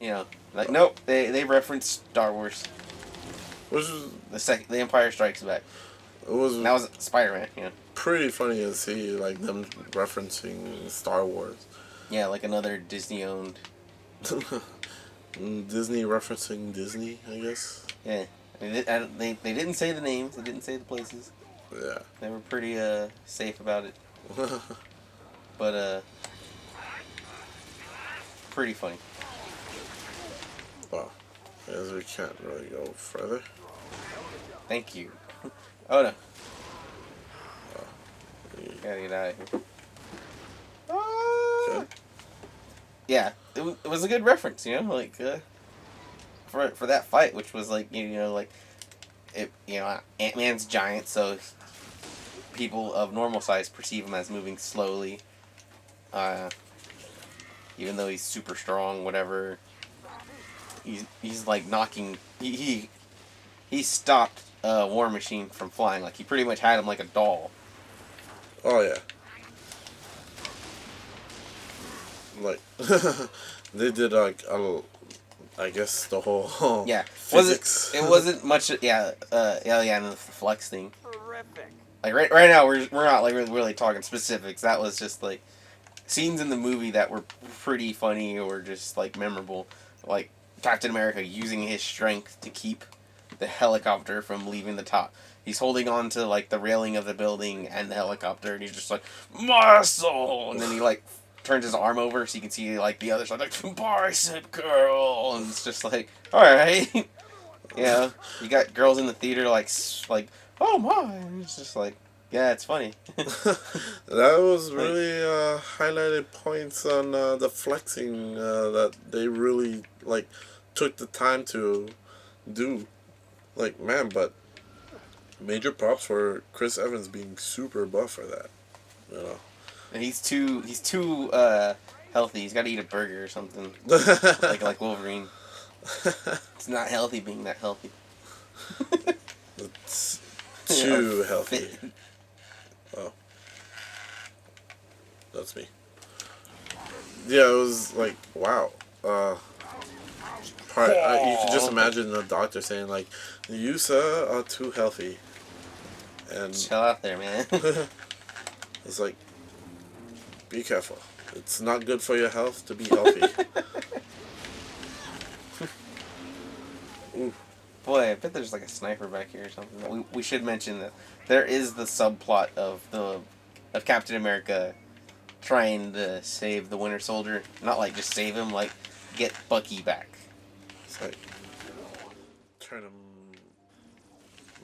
Nope, they referenced Star Wars. Which was The Empire Strikes Back. It was And that was Spider-Man. pretty funny to see, like, them referencing Star Wars. Yeah, like another Disney-owned. Disney referencing Disney, I guess. Yeah, they didn't say the names. They didn't say the places. Yeah. They were pretty safe about it. But pretty funny. Wow. As we can't really go further. Thank you. Oh no. Gotta get out of here. Okay. Yeah, it was a good reference, like for that fight, which was like like Ant-Man's giant, so people of normal size perceive him as moving slowly. Even though he's super strong, whatever. He's like knocking. He stopped War Machine from flying. Like he pretty much had him like a doll. Oh yeah. Like they did like I guess the whole Yeah, physics. it wasn't much. Yeah, and the flex thing. Terrific. Like right now we're not like really talking specifics. That was just like scenes in the movie that were pretty funny or just like memorable. Like Captain America using his strength to keep the helicopter from leaving the top. He's holding on to like the railing of the building and the helicopter, and he's just like muscle, and then he like turns his arm over so you can see like the other side, like bicep curl, and it's just like, all right, you got girls in the theater like oh my, and it's just like, yeah, it's funny. That was really highlighted points on the flexing that they really like took the time to do. Like man, but major props for Chris Evans being super buff for that. And he's too healthy. He's got to eat a burger or something, like Wolverine. It's not healthy being that healthy. It's too healthy. Fit. Oh, that's me. Yeah, it was like wow. You could just imagine the doctor saying like, "You sir are too healthy," and Chill out there, man. it's like, be careful. It's not good for your health to be healthy. Ooh. Boy, I bet there's like a sniper back here or something. We should mention that there is the subplot of Captain America trying to save the Winter Soldier. Not like just save him, like get Bucky back. It's like turn him,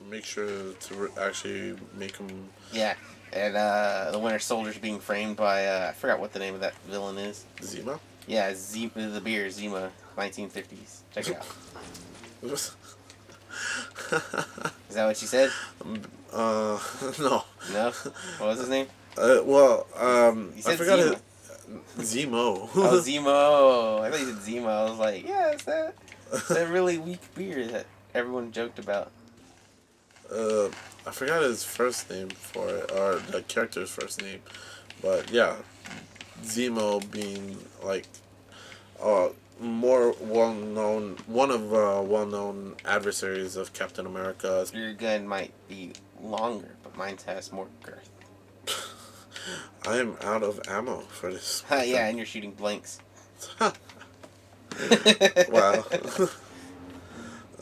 make sure to actually make him. Yeah, and the Winter Soldier's being framed by I forgot what the name of that villain is. Zemo. Yeah, the beer Zima, 1950s. Check it out. Is that what you said? No. No. What was his name? I said forgot Zemo. it. Zemo. Oh, Zemo. I thought you said Zemo. I was like, yeah, it's that really weak beer that everyone joked about. I forgot his first name for it, or the character's first name, but yeah, Zemo being like, more well-known, one of well-known adversaries of Captain America. Your gun might be longer, but mine has more girth. I am out of ammo for this. Yeah, and you're shooting blanks. Wow.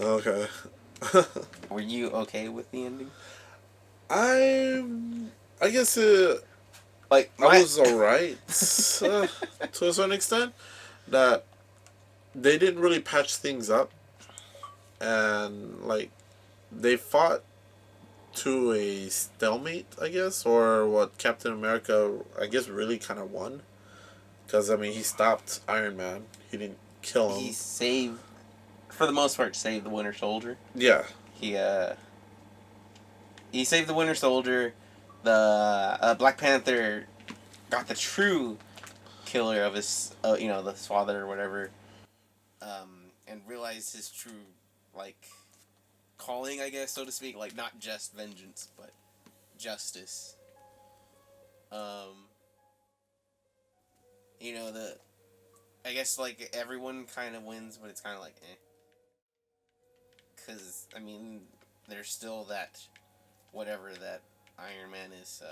Okay. Were you okay with the ending? I guess Like, I was alright to a certain extent. That they didn't really patch things up, and like they fought to a stalemate, I guess, or what Captain America, I guess, really kind of won, because I mean he stopped Iron Man. He didn't kill him. He saved, for the most part, saved the Winter Soldier. Yeah. He saved the Winter Soldier. The Black Panther got the true killer of his, his father or whatever, and realized his true, like, calling, I guess, so to speak, like, not just vengeance, but justice. I guess, like, everyone kind of wins, but it's kind of like, eh. Because, I mean, there's still that, whatever that Iron Man is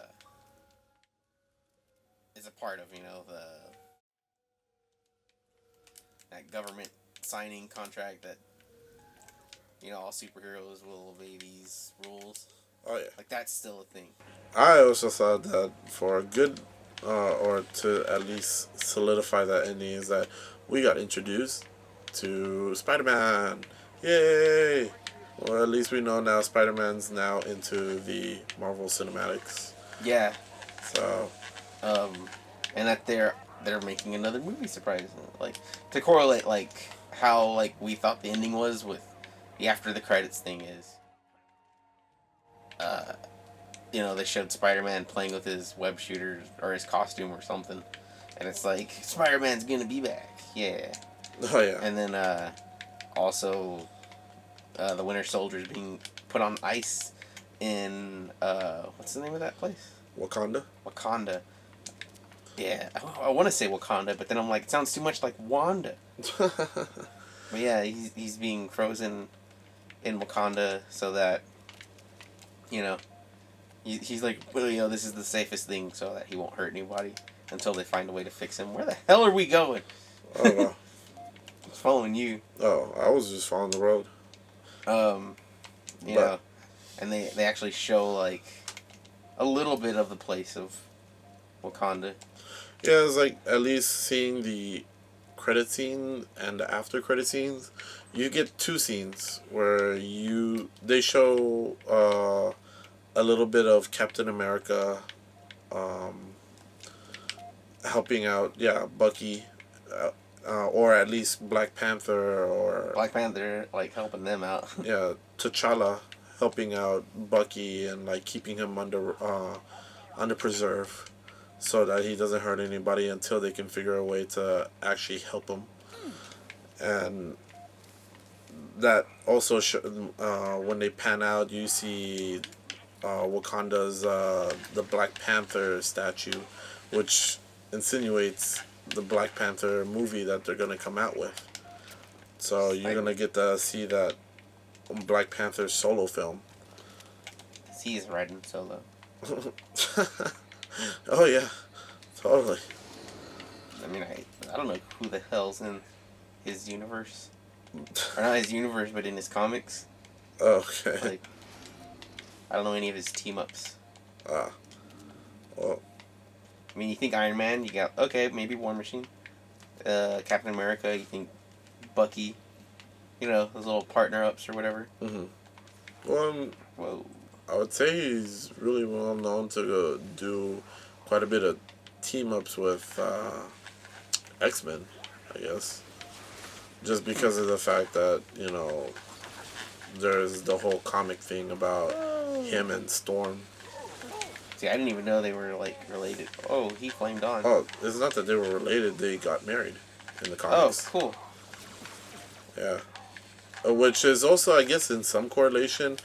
a part of, that government signing contract that, all superheroes will obey these rules. Oh yeah. Like, that's still a thing. I also thought that for a good, or to at least solidify that ending, is that we got introduced to Spider-Man Yay! Well, at least we know now Spider-Man's now into the Marvel Cinematics. Yeah. So, And that they're making another movie, surprisingly. Like, to correlate, like, how, like, we thought the ending was with the after the credits thing is, they showed Spider-Man playing with his web shooter or his costume or something. And it's like, Spider-Man's gonna be back. Yeah. oh yeah. And then, also, the Winter Soldier's being put on ice in, what's the name of that place? Wakanda? Wakanda. Yeah, I want to say Wakanda, but then I'm like, it sounds too much like Wanda. But yeah, he's being frozen in Wakanda so that, he's like, well, this is the safest thing so that he won't hurt anybody until they find a way to fix him. Where the hell are we going? Oh, wow. I'm following you. Oh, I was just following the road. You know, and they actually show, like, a little bit of the place of Wakanda. Yeah, it's like at least seeing the credit scene and the after credit scenes, you get two scenes where they show a little bit of Captain America helping out, Bucky, or at least Black Panther or Black Panther, like, helping them out. yeah, T'Challa helping out Bucky and like keeping him under preserve so that he doesn't hurt anybody until they can figure a way to actually help him. And that also when they pan out, you see Wakanda's the Black Panther statue, which insinuates the Black Panther movie that they're gonna come out with. So you're gonna get to see that Black Panther solo film. He's riding solo. Oh yeah, totally. I mean, I don't know who the hell's in his universe. Or not his universe, but in his comics. Okay. Like, I don't know any of his team-ups. Well, I mean, you think Iron Man, you got, okay, maybe War Machine. Captain America, you think Bucky. Those little partner-ups or whatever. mm-hmm. Well, Whoa. I would say he's really well known to do quite a bit of team-ups with X-Men, I guess. Just because of the fact that, there's the whole comic thing about him and Storm. See, I didn't even know they were, like, related. Oh, he flamed on. Oh, it's not that they were related, they got married in the Oh, comics. cool. Yeah. Which is also, I guess, in some correlation,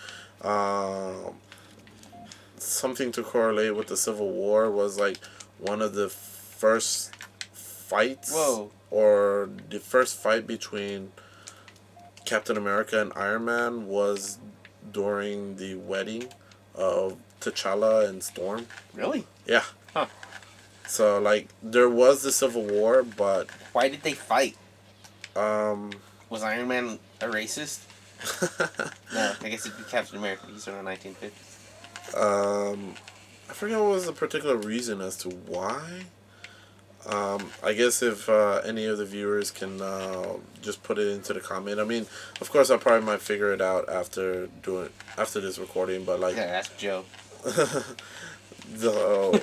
something to correlate with the Civil War was, like, one of the first fights. Whoa. Or the first fight between Captain America and Iron Man was during the wedding of T'Challa and Storm. Really? Yeah. Huh. So, like, there was the Civil War, but... Why did they fight? Um... Was Iron Man a racist? No, I guess it'd be Captain America. He's from the 1950s. I forget what was the particular reason as to why. I guess if any of the viewers can just put it into the comment. I mean, of course, I probably might figure it out after this recording, but like... Yeah, ask Joe.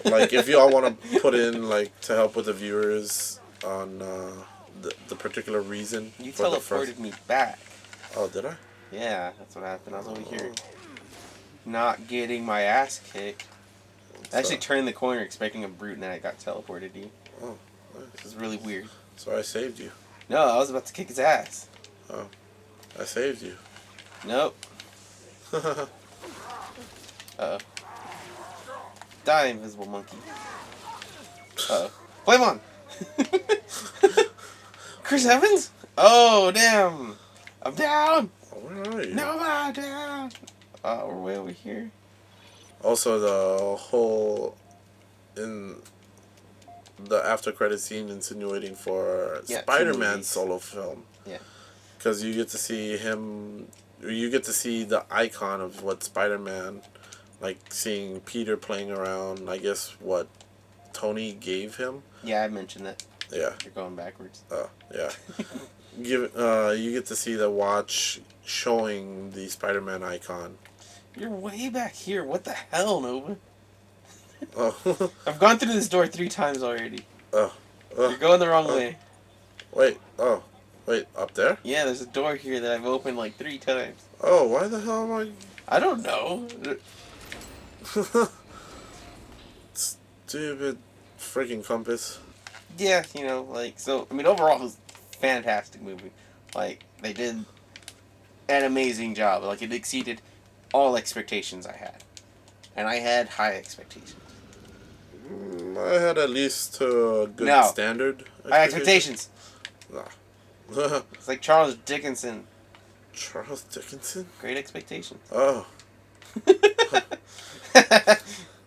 Like, if y'all want to put in, like, to help with the viewers on the particular reason. You for the teleported me back. Oh, did I? Yeah, that's what happened. I was over here not getting my ass kicked. I actually turned the corner expecting a brute and then I got teleported to you. Oh, nice. This is really weird. So I saved you. No, I was about to kick his ass. Oh, I saved you. Nope. Uh-oh. Die, invisible monkey. Uh-oh. Flame on! Chris Evans? Oh, damn! I'm down! Oh, where are you? No, I'm down! We're way over here. Also, the whole in the after credit scene insinuating for Yeah, 2 Spider-Man movies. solo film. Yeah. Because you get to see him, you get to see the icon of what Spider-Man, like seeing Peter playing around, I guess what Tony gave him. Yeah, I mentioned that. Yeah. You're going backwards. Oh, yeah. you get to see the watch showing the Spider-Man icon. You're way back here. What the hell, Nova? Oh. I've gone through this door 3 times already. Oh. You're going the wrong way. Wait. Oh. Wait. Up there? Yeah, there's a door here that I've opened like 3 times. Oh. Why the hell am I don't know. I? Stupid freaking compass. Yeah, you know, like, so, I mean, overall, it was a fantastic movie. Like, they did an amazing job. Like, it exceeded all expectations I had. And I had high expectations. I had at least a good No. standard. High expectations. Nah. It's like Charles Dickinson. Charles Dickinson? Great expectations. Oh.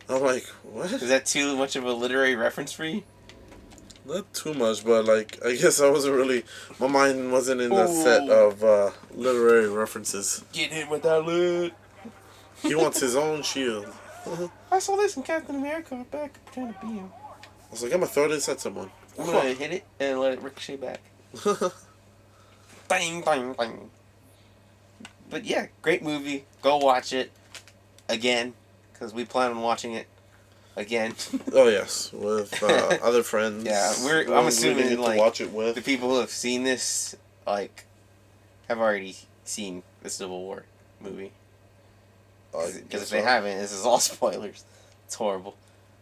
I'm like, what? Is that too much of a literary reference for you? Not too much, but like, I guess I wasn't really, my mind wasn't in the set of literary references. Get hit with that lit. He wants his own shield. I saw this in Captain America. I'm back. I'm trying to be him. I was like, I'm gonna throw this at someone. I'm gonna hit it and let it ricochet back. Bang, bang, bang. But yeah, great movie. Go watch it again, because we plan on watching it again. Oh yes, with other friends. Yeah, I'm we assuming get to like watch it with. the people who have seen this like have already seen the Civil War movie. Because if they haven't, this is all spoilers. It's horrible,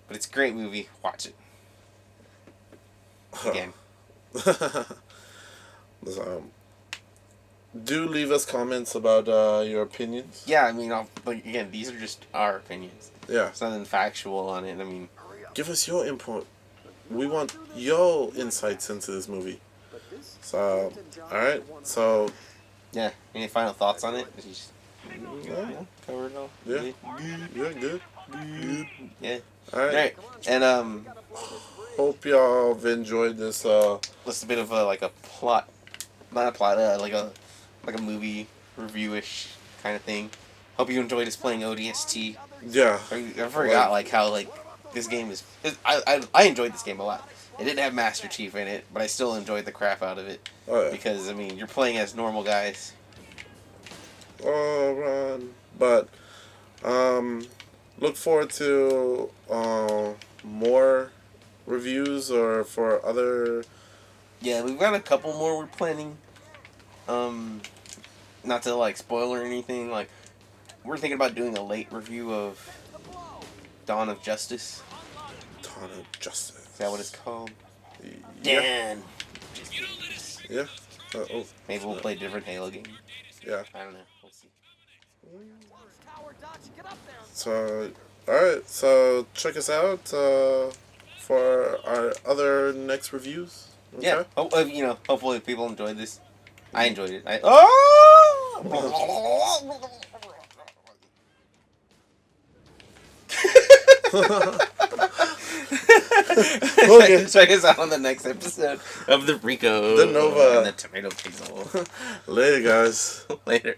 but it's a great movie. Watch it again. Do leave us comments about your opinions. Yeah, I mean, like, again, these are just our opinions. Yeah. There's nothing factual on it. I mean, give us your input. We want your insights into this movie. So, alright. So, yeah. Any final thoughts on it? yeah. Cover it all. Yeah. Good? Good. Yeah. Alright. And Hope y'all have enjoyed this. this is a bit of a plot, not a plot, like a movie review-ish kind of thing. Hope you enjoyed us playing ODST. Yeah. I forgot how this game is. I enjoyed this game a lot. It didn't have Master Chief in it, but I still enjoyed the crap out of it. Oh, yeah. Because I mean, you're playing as normal guys. Oh, Ron. But, look forward to more reviews or for other. Yeah, we've got a couple more we're planning. Not to spoil or anything. We're thinking about doing a late review of Dawn of Justice. Dawn of Justice. Is that what it's called? Yeah. Dan. Yeah. Oh. Maybe we'll play a different Halo game. Yeah. I don't know. We'll see. So, alright. So, check us out for our other next reviews. Okay? Yeah. Hopefully people enjoyed this. I enjoyed it. Okay. Check us out on the next episode of the Rico the Nova and the Tomato Pixel. Later, guys. Later.